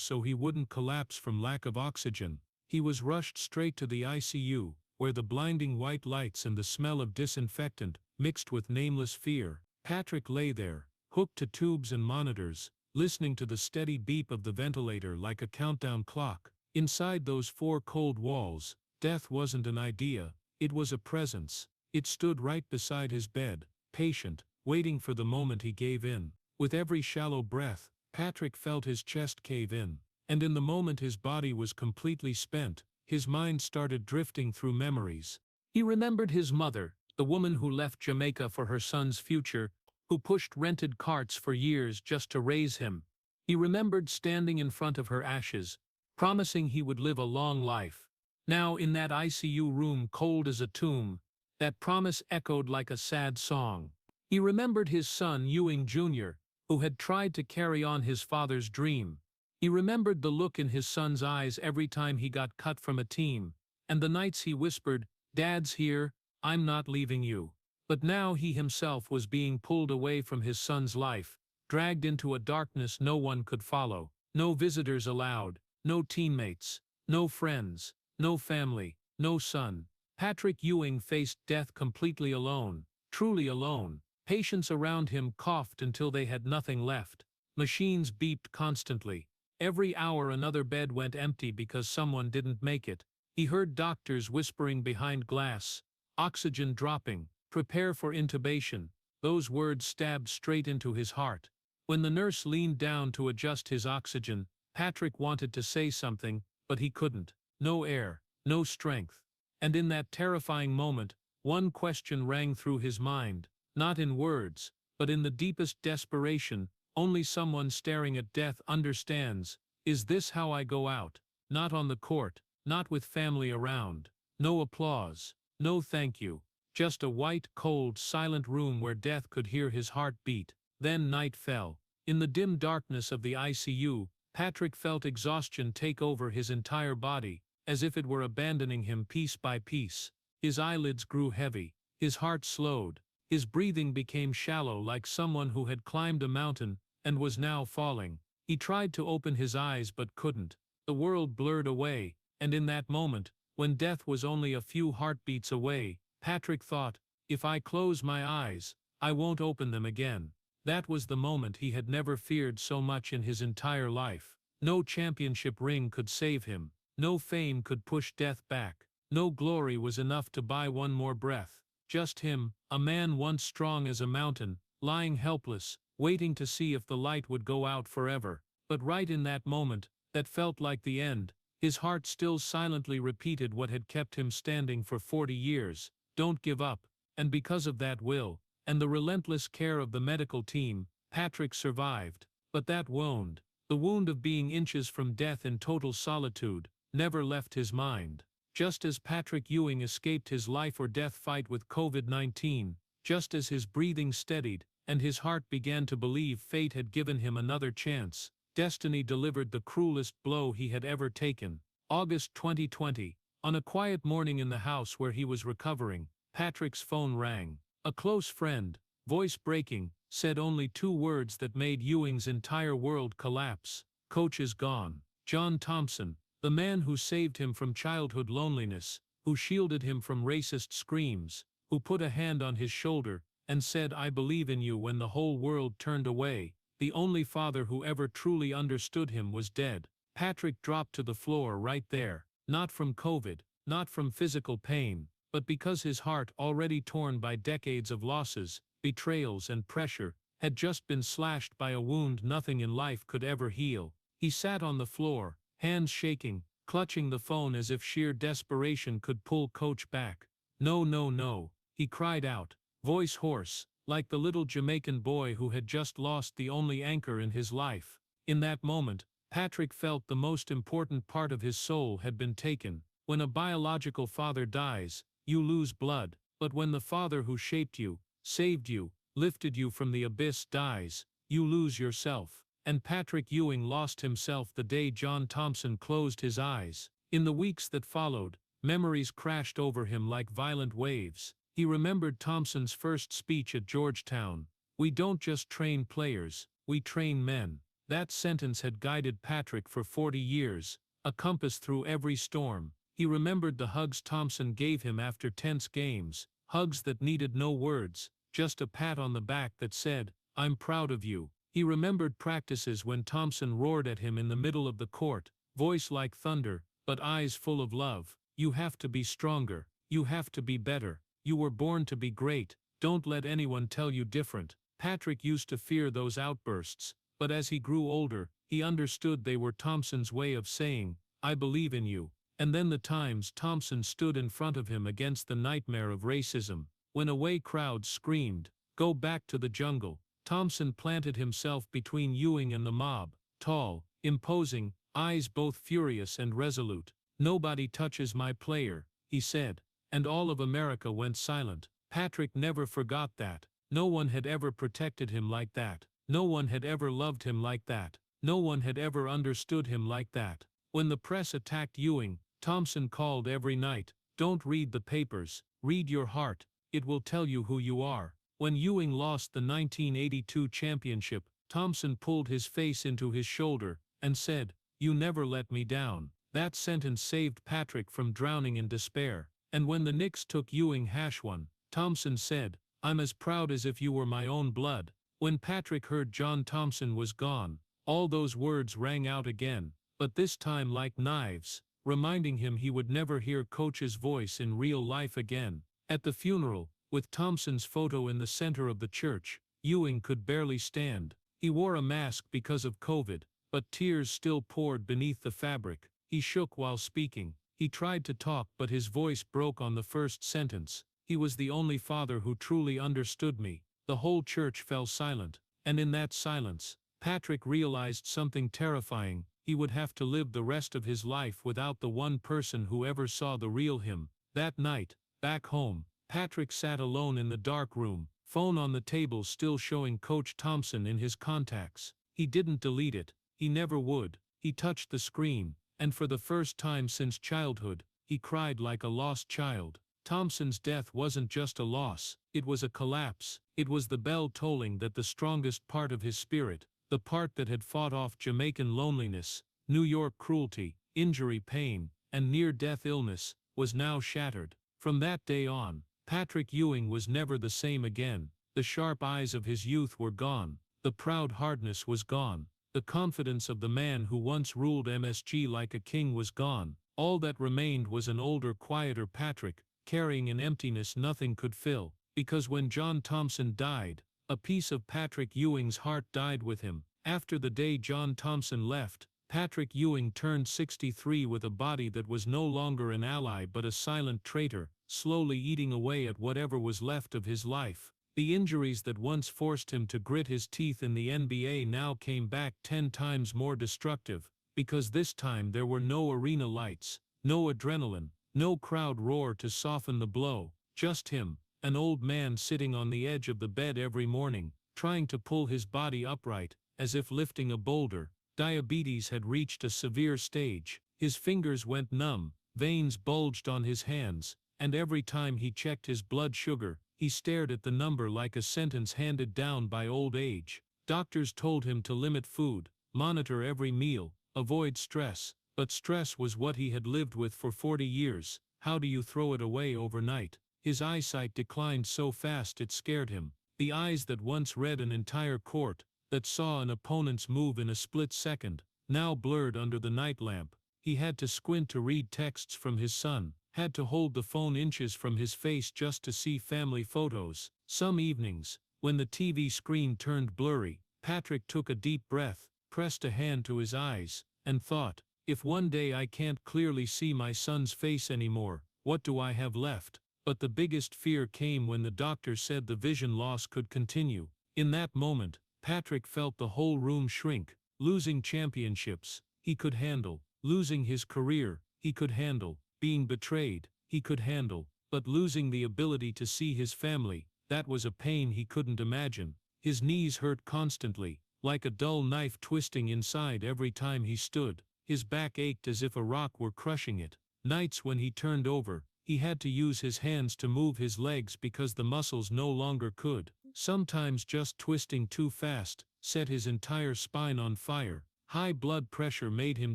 so he wouldn't collapse from lack of oxygen. He was rushed straight to the ICU, where the blinding white lights and the smell of disinfectant mixed with nameless fear. Patrick lay there, hooked to tubes and monitors, listening to the steady beep of the ventilator like a countdown clock. Inside those four cold walls, death wasn't an idea, it was a presence. It stood right beside his bed, patient, waiting for the moment he gave in. With every shallow breath, Patrick felt his chest cave in, and in the moment his body was completely spent, his mind started drifting through memories. He remembered his mother, the woman who left Jamaica for her son's future, who pushed rented carts for years just to raise him. He remembered standing in front of her ashes, promising he would live a long life. Now in that ICU room cold as a tomb, that promise echoed like a sad song. He remembered his son Ewing Jr., who had tried to carry on his father's dream. He remembered the look in his son's eyes every time he got cut from a team, and the nights he whispered, "Dad's here, I'm not leaving you." But now he himself was being pulled away from his son's life, dragged into a darkness no one could follow. No visitors allowed, no teammates, no friends, no family, no son. Patrick Ewing faced death completely alone, truly alone. Patients around him coughed until they had nothing left. Machines beeped constantly. Every hour another bed went empty because someone didn't make it. He heard doctors whispering behind glass, "Oxygen dropping, prepare for intubation." Those words stabbed straight into his heart. When the nurse leaned down to adjust his oxygen, Patrick wanted to say something, but he couldn't. No air, no strength. And in that terrifying moment, one question rang through his mind, not in words, but in the deepest desperation. Only someone staring at death understands. Is this how I go out? Not on the court, not with family around. No applause, no thank you. Just a white, cold, silent room where death could hear his heart beat. Then night fell. In the dim darkness of the ICU, Patrick felt exhaustion take over his entire body, as if it were abandoning him piece by piece. His eyelids grew heavy, his heart slowed, his breathing became shallow like someone who had climbed a mountain and was now falling. He tried to open his eyes but couldn't. The world blurred away, and in that moment, when death was only a few heartbeats away, Patrick thought, if I close my eyes, I won't open them again. That was the moment he had never feared so much in his entire life. No championship ring could save him. No fame could push death back. No glory was enough to buy one more breath. Just him, a man once strong as a mountain, lying helpless, waiting to see if the light would go out forever. But right in that moment, that felt like the end, his heart still silently repeated what had kept him standing for 40 years. Don't give up. And because of that will, and the relentless care of the medical team, Patrick survived. But that wound, the wound of being inches from death in total solitude, never left his mind. Just as Patrick Ewing escaped his life or death fight with COVID-19, just as his breathing steadied, and his heart began to believe fate had given him another chance, destiny delivered the cruelest blow he had ever taken. August 2020, on a quiet morning in the house where he was recovering, Patrick's phone rang. A close friend, voice breaking, said only two words that made Ewing's entire world collapse. Coach is gone. John Thompson, the man who saved him from childhood loneliness, who shielded him from racist screams, who put a hand on his shoulder and said, "I believe in you," when the whole world turned away, the only father who ever truly understood him, was dead. Patrick dropped to the floor right there, not from COVID, not from physical pain, but because his heart, already torn by decades of losses, betrayals and pressure, had just been slashed by a wound nothing in life could ever heal. He sat on the floor, hands shaking, clutching the phone as if sheer desperation could pull Coach back. "No, no, no," he cried out, voice hoarse, like the little Jamaican boy who had just lost the only anchor in his life. In that moment, Patrick felt the most important part of his soul had been taken. When a biological father dies, you lose blood, but when the father who shaped you, saved you, lifted you from the abyss dies, you lose yourself. And Patrick Ewing lost himself the day John Thompson closed his eyes. In the weeks that followed, memories crashed over him like violent waves. He remembered Thompson's first speech at Georgetown: "We don't just train players, we train men." That sentence had guided Patrick for 40 years, a compass through every storm. He remembered the hugs Thompson gave him after tense games, hugs that needed no words, just a pat on the back that said, "I'm proud of you." He remembered practices when Thompson roared at him in the middle of the court, voice like thunder, but eyes full of love. "You have to be stronger. You have to be better. You were born to be great. Don't let anyone tell you different." Patrick used to fear those outbursts, but as he grew older, he understood they were Thompson's way of saying, "I believe in you." And then the times Thompson stood in front of him against the nightmare of racism, when away crowds screamed, "Go back to the jungle." Thompson planted himself between Ewing and the mob, tall, imposing, eyes both furious and resolute. "Nobody touches my player," he said, and all of America went silent. Patrick never forgot that. No one had ever protected him like that. No one had ever loved him like that. No one had ever understood him like that. When the press attacked Ewing, Thompson called every night, "Don't read the papers, read your heart, it will tell you who you are." When Ewing lost the 1982 championship, Thompson pulled his face into his shoulder and said, "You never let me down." That sentence saved Patrick from drowning in despair. And when the Knicks took Ewing #1, Thompson said, "I'm as proud as if you were my own blood." When Patrick heard John Thompson was gone, all those words rang out again, but this time like knives, reminding him he would never hear Coach's voice in real life again. At the funeral, with Thompson's photo in the center of the church, Ewing could barely stand. He wore a mask because of COVID, but tears still poured beneath the fabric. He shook while speaking. He tried to talk, but his voice broke on the first sentence. "He was the only father who truly understood me." The whole church fell silent, and in that silence, Patrick realized something terrifying. He would have to live the rest of his life without the one person who ever saw the real him. That night, back home, Patrick sat alone in the dark room, phone on the table still showing Coach Thompson in his contacts. He didn't delete it. He never would. He touched the screen, and for the first time since childhood, he cried like a lost child. Thompson's death wasn't just a loss, it was a collapse. It was the bell tolling that the strongest part of his spirit, the part that had fought off Jamaican loneliness, New York cruelty, injury, pain, and near-death illness, was now shattered. From that day on, Patrick Ewing was never the same again. The sharp eyes of his youth were gone. The proud hardness was gone. The confidence of the man who once ruled MSG like a king was gone. All that remained was an older, quieter Patrick, carrying an emptiness nothing could fill. Because when John Thompson died, a piece of Patrick Ewing's heart died with him. After the day John Thompson left, Patrick Ewing turned 63 with a body that was no longer an ally but a silent traitor, slowly eating away at whatever was left of his life. The injuries that once forced him to grit his teeth in the NBA now came back 10 times more destructive, because this time there were no arena lights, no adrenaline, no crowd roar to soften the blow, just him, an old man sitting on the edge of the bed every morning, trying to pull his body upright, as if lifting a boulder. Diabetes had reached a severe stage. His fingers went numb, veins bulged on his hands, and every time he checked his blood sugar, He stared at the number like a sentence handed down by old age. Doctors told him to limit food, monitor every meal, avoid stress, but stress was what he had lived with for 40 years. How do you throw it away overnight? His eyesight declined so fast it scared him. The eyes that once read an entire court, that saw an opponent's move in a split second, now blurred under the night lamp. He had to squint to read texts from his son, had to hold the phone inches from his face just to see family photos. Some evenings, when the TV screen turned blurry, Patrick took a deep breath, pressed a hand to his eyes, and thought, if one day I can't clearly see my son's face anymore, what do I have left? But the biggest fear came when the doctor said the vision loss could continue. In that moment, Patrick felt the whole room shrink. Losing championships, he could handle. Losing his career, he could handle. Being betrayed, he could handle. But losing the ability to see his family, that was a pain he couldn't imagine. His knees hurt constantly, like a dull knife twisting inside every time he stood. His back ached as if a rock were crushing it. Nights when he turned over, he had to use his hands to move his legs because the muscles no longer could. Sometimes just twisting too fast set his entire spine on fire. High blood pressure made him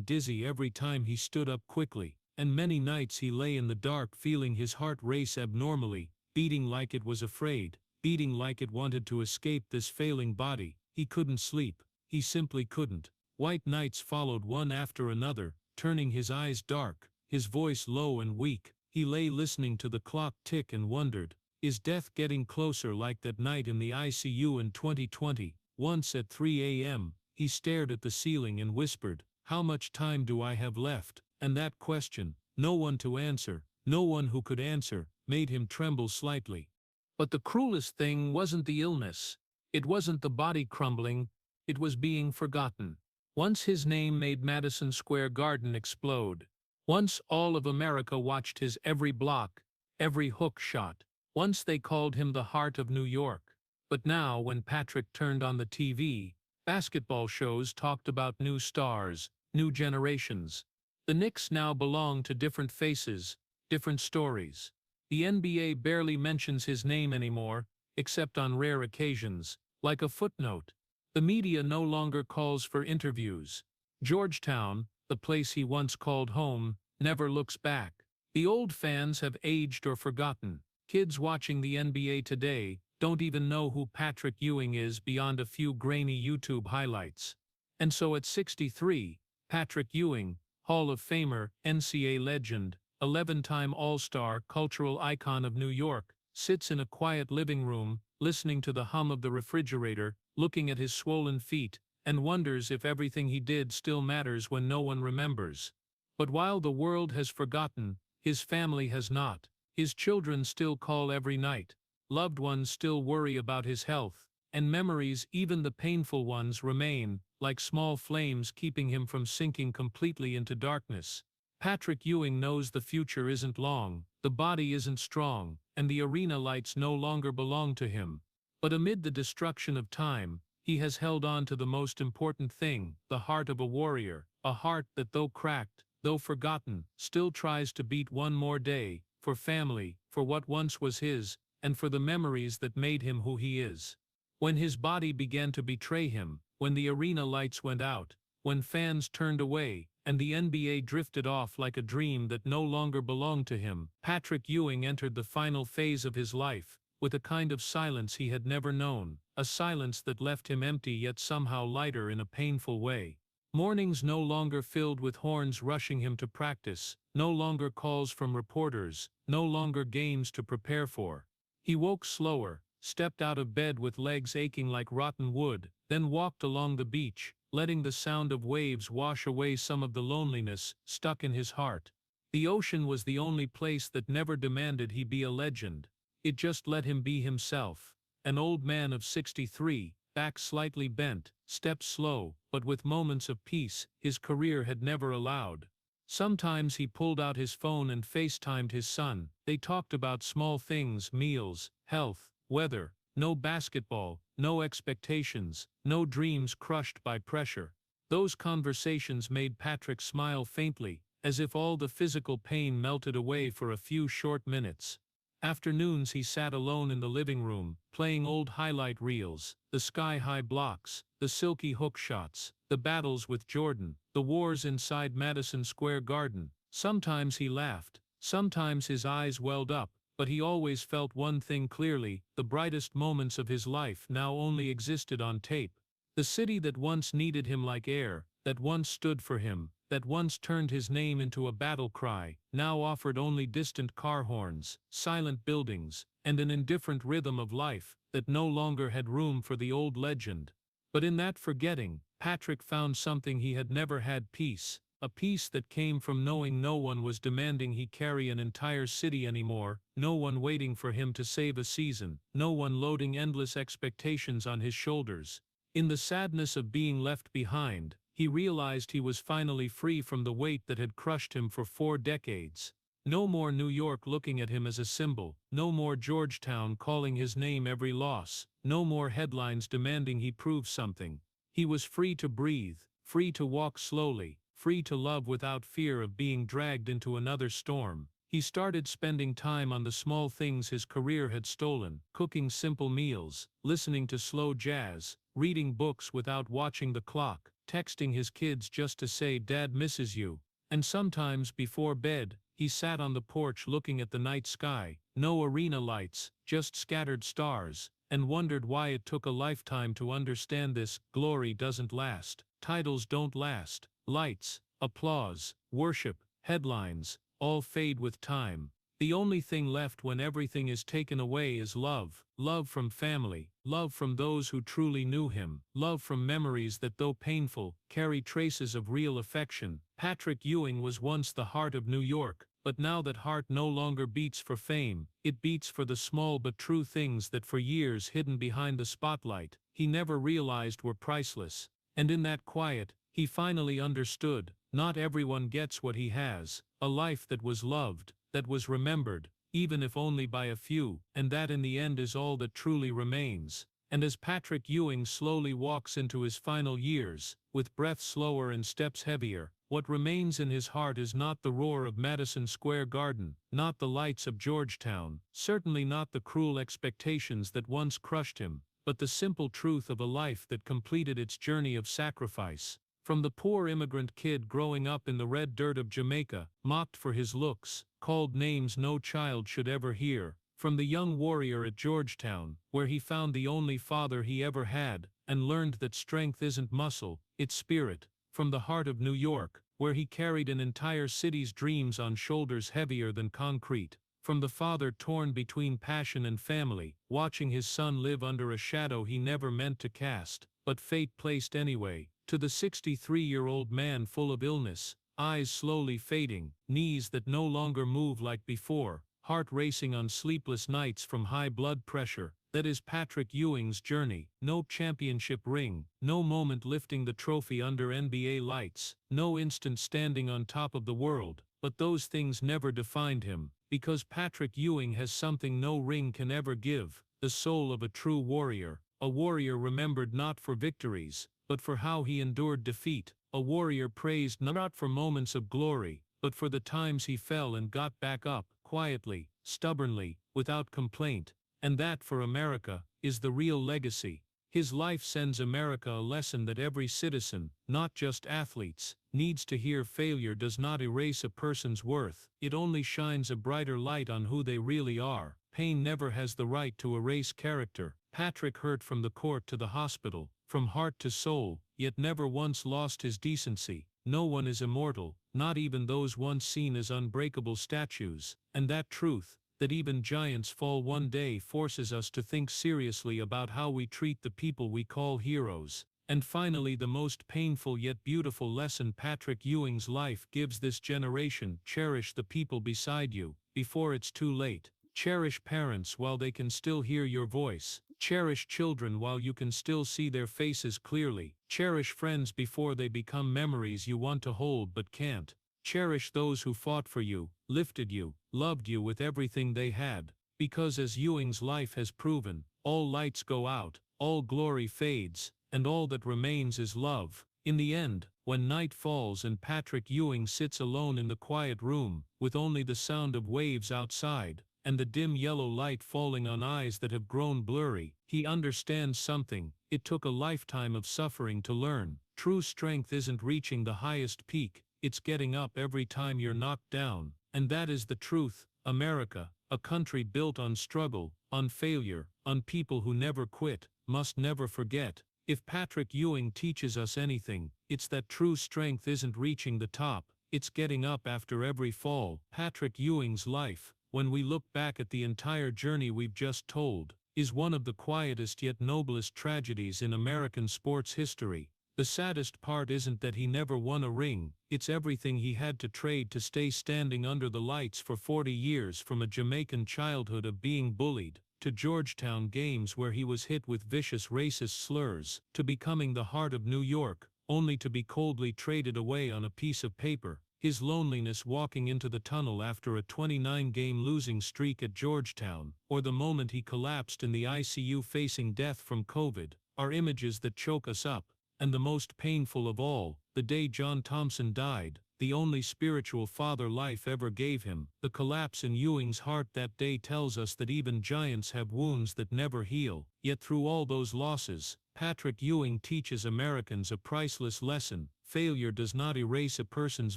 dizzy every time he stood up quickly, and many nights he lay in the dark feeling his heart race abnormally, beating like it was afraid, beating like it wanted to escape this failing body. He couldn't sleep. He simply couldn't. White nights followed one after another, turning his eyes dark, his voice low and weak. He lay listening to the clock tick and wondered, is death getting closer? Like that night in the ICU in 2020, once at 3 a.m., he stared at the ceiling and whispered, how much time do I have left? And that question, no one to answer, no one who could answer, made him tremble slightly. But the cruelest thing wasn't the illness. It wasn't the body crumbling. It was being forgotten. Once his name made Madison Square Garden explode. Once all of America watched his every block, every hook shot. Once they called him the heart of New York. But now, when Patrick turned on the TV, basketball shows talked about new stars, new generations. The Knicks now belong to different faces, different stories. The NBA barely mentions his name anymore, except on rare occasions, like a footnote. The media no longer calls for interviews. Georgetown, the place he once called home, never looks back. The old fans have aged or forgotten. Kids watching the NBA today don't even know who Patrick Ewing is beyond a few grainy YouTube highlights. And so at 63, Patrick Ewing, Hall of Famer, NCAA legend, 11-time All-Star, cultural icon of New York, sits in a quiet living room, listening to the hum of the refrigerator, looking at his swollen feet, and wonders if everything he did still matters when no one remembers. But while the world has forgotten, his family has not. His children still call every night. Loved ones still worry about his health, and memories, even the painful ones, remain, like small flames keeping him from sinking completely into darkness. Patrick Ewing knows the future isn't long, the body isn't strong, and the arena lights no longer belong to him. But amid the destruction of time, he has held on to the most important thing, the heart of a warrior, a heart that, though cracked, though forgotten, still tries to beat one more day, for family, for what once was his, and for the memories that made him who he is. When his body began to betray him, when the arena lights went out, when fans turned away, and the NBA drifted off like a dream that no longer belonged to him, Patrick Ewing entered the final phase of his life, with a kind of silence he had never known, a silence that left him empty yet somehow lighter in a painful way. Mornings no longer filled with horns rushing him to practice, no longer calls from reporters, no longer games to prepare for. He woke slower, stepped out of bed with legs aching like rotten wood, then walked along the beach, letting the sound of waves wash away some of the loneliness stuck in his heart. The ocean was the only place that never demanded he be a legend. It just let him be himself. An old man of 63, back slightly bent, steps slow, but with moments of peace his career had never allowed. Sometimes he pulled out his phone and FaceTimed his son. They talked about small things, meals, health, weather, no basketball, no expectations, no dreams crushed by pressure. Those conversations made Patrick smile faintly, as if all the physical pain melted away for a few short minutes. Afternoons he sat alone in the living room, playing old highlight reels, the sky-high blocks, the silky hook shots, the battles with Jordan, the wars inside Madison Square Garden. Sometimes he laughed, sometimes his eyes welled up, but he always felt one thing clearly: the brightest moments of his life now only existed on tape. The city that once needed him like air, that once stood for him, that once turned his name into a battle cry, now offered only distant car horns, silent buildings, and an indifferent rhythm of life that no longer had room for the old legend. But in that forgetting, Patrick found something he had never had: peace. A peace that came from knowing no one was demanding he carry an entire city anymore, no one waiting for him to save a season, no one loading endless expectations on his shoulders. In the sadness of being left behind, he realized he was finally free from the weight that had crushed him for 4 decades. No more New York looking at him as a symbol, no more Georgetown calling his name every loss, no more headlines demanding he prove something. He was free to breathe, free to walk slowly, free to love without fear of being dragged into another storm. He started spending time on the small things his career had stolen: cooking simple meals, listening to slow jazz, reading books without watching the clock, texting his kids just to say "Dad misses you." And sometimes before bed, he sat on the porch looking at the night sky, no arena lights, just scattered stars, and wondered why it took a lifetime to understand this. Glory doesn't last, titles don't last, lights, applause, worship, headlines, all fade with time. The only thing left when everything is taken away is love. Love from family, love from those who truly knew him, love from memories that, though painful, carry traces of real affection. Patrick Ewing was once the heart of New York, but now that heart no longer beats for fame, it beats for the small but true things that, for years hidden behind the spotlight, he never realized were priceless. And in that quiet, he finally understood: not everyone gets what he has, a life that was loved, that was remembered, even if only by a few, and that in the end is all that truly remains. And as Patrick Ewing slowly walks into his final years, with breath slower and steps heavier, what remains in his heart is not the roar of Madison Square Garden, not the lights of Georgetown, certainly not the cruel expectations that once crushed him, but the simple truth of a life that completed its journey of sacrifice. From the poor immigrant kid growing up in the red dirt of Jamaica, mocked for his looks, called names no child should ever hear, from the young warrior at Georgetown, where he found the only father he ever had, and learned that strength isn't muscle, it's spirit, from the heart of New York, where he carried an entire city's dreams on shoulders heavier than concrete, from the father torn between passion and family, watching his son live under a shadow he never meant to cast, but fate placed anyway, to the 63-year-old man full of illness, eyes slowly fading, knees that no longer move like before, heart racing on sleepless nights from high blood pressure. That is Patrick Ewing's journey. No championship ring, no moment lifting the trophy under NBA lights, no instant standing on top of the world, but those things never defined him, because Patrick Ewing has something no ring can ever give: the soul of a true warrior, a warrior remembered not for victories, but for how he endured defeat, a warrior praised not for moments of glory, but for the times he fell and got back up, quietly, stubbornly, without complaint. And that, for America, is the real legacy. His life sends America a lesson that every citizen, not just athletes, needs to hear: failure does not erase a person's worth, it only shines a brighter light on who they really are. Pain never has the right to erase character. Patrick hurt from the court to the hospital, from heart to soul, yet never once lost his decency. No one is immortal, not even those once seen as unbreakable statues, and that truth, that even giants fall one day, forces us to think seriously about how we treat the people we call heroes. And finally, the most painful yet beautiful lesson Patrick Ewing's life gives this generation: cherish the people beside you, before it's too late. Cherish parents while they can still hear your voice. Cherish children while you can still see their faces clearly. Cherish friends before they become memories you want to hold but can't. Cherish those who fought for you, lifted you, loved you with everything they had. Because as Ewing's life has proven, all lights go out, all glory fades, and all that remains is love. In the end, when night falls and Patrick Ewing sits alone in the quiet room, with only the sound of waves outside, and the dim yellow light falling on eyes that have grown blurry, he understands something. It took a lifetime of suffering to learn. True strength isn't reaching the highest peak, it's getting up every time you're knocked down. And that is the truth. America, a country built on struggle, on failure, on people who never quit, must never forget. If Patrick Ewing teaches us anything, it's that true strength isn't reaching the top, it's getting up after every fall. Patrick Ewing's life, when we look back at the entire journey we've just told, is one of the quietest yet noblest tragedies in American sports history. The saddest part isn't that he never won a ring, it's everything he had to trade to stay standing under the lights for 40 years, from a Jamaican childhood of being bullied, to Georgetown games where he was hit with vicious racist slurs, to becoming the heart of New York, only to be coldly traded away on a piece of paper. His loneliness walking into the tunnel after a 29-game losing streak at Georgetown, or the moment he collapsed in the ICU facing death from COVID, are images that choke us up. And the most painful of all, the day John Thompson died, the only spiritual father life ever gave him. The collapse in Ewing's heart that day tells us that even giants have wounds that never heal. Yet through all those losses, Patrick Ewing teaches Americans a priceless lesson. Failure does not erase a person's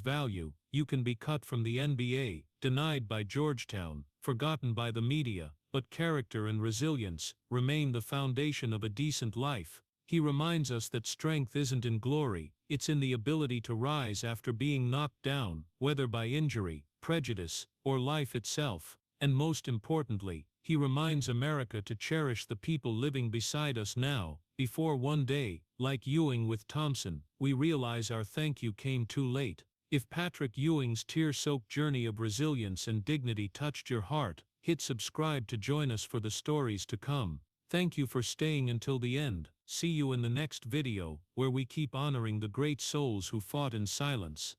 value. You can be cut from the NBA, denied by Georgetown, forgotten by the media, but character and resilience remain the foundation of a decent life. He reminds us that strength isn't in glory, it's in the ability to rise after being knocked down, whether by injury, prejudice, or life itself. And most importantly, he reminds America to cherish the people living beside us now, before one day, like Ewing with Thompson, we realize our thank you came too late. If Patrick Ewing's tear-soaked journey of resilience and dignity touched your heart, hit subscribe to join us for the stories to come. Thank you for staying until the end. See you in the next video, where we keep honoring the great souls who fought in silence.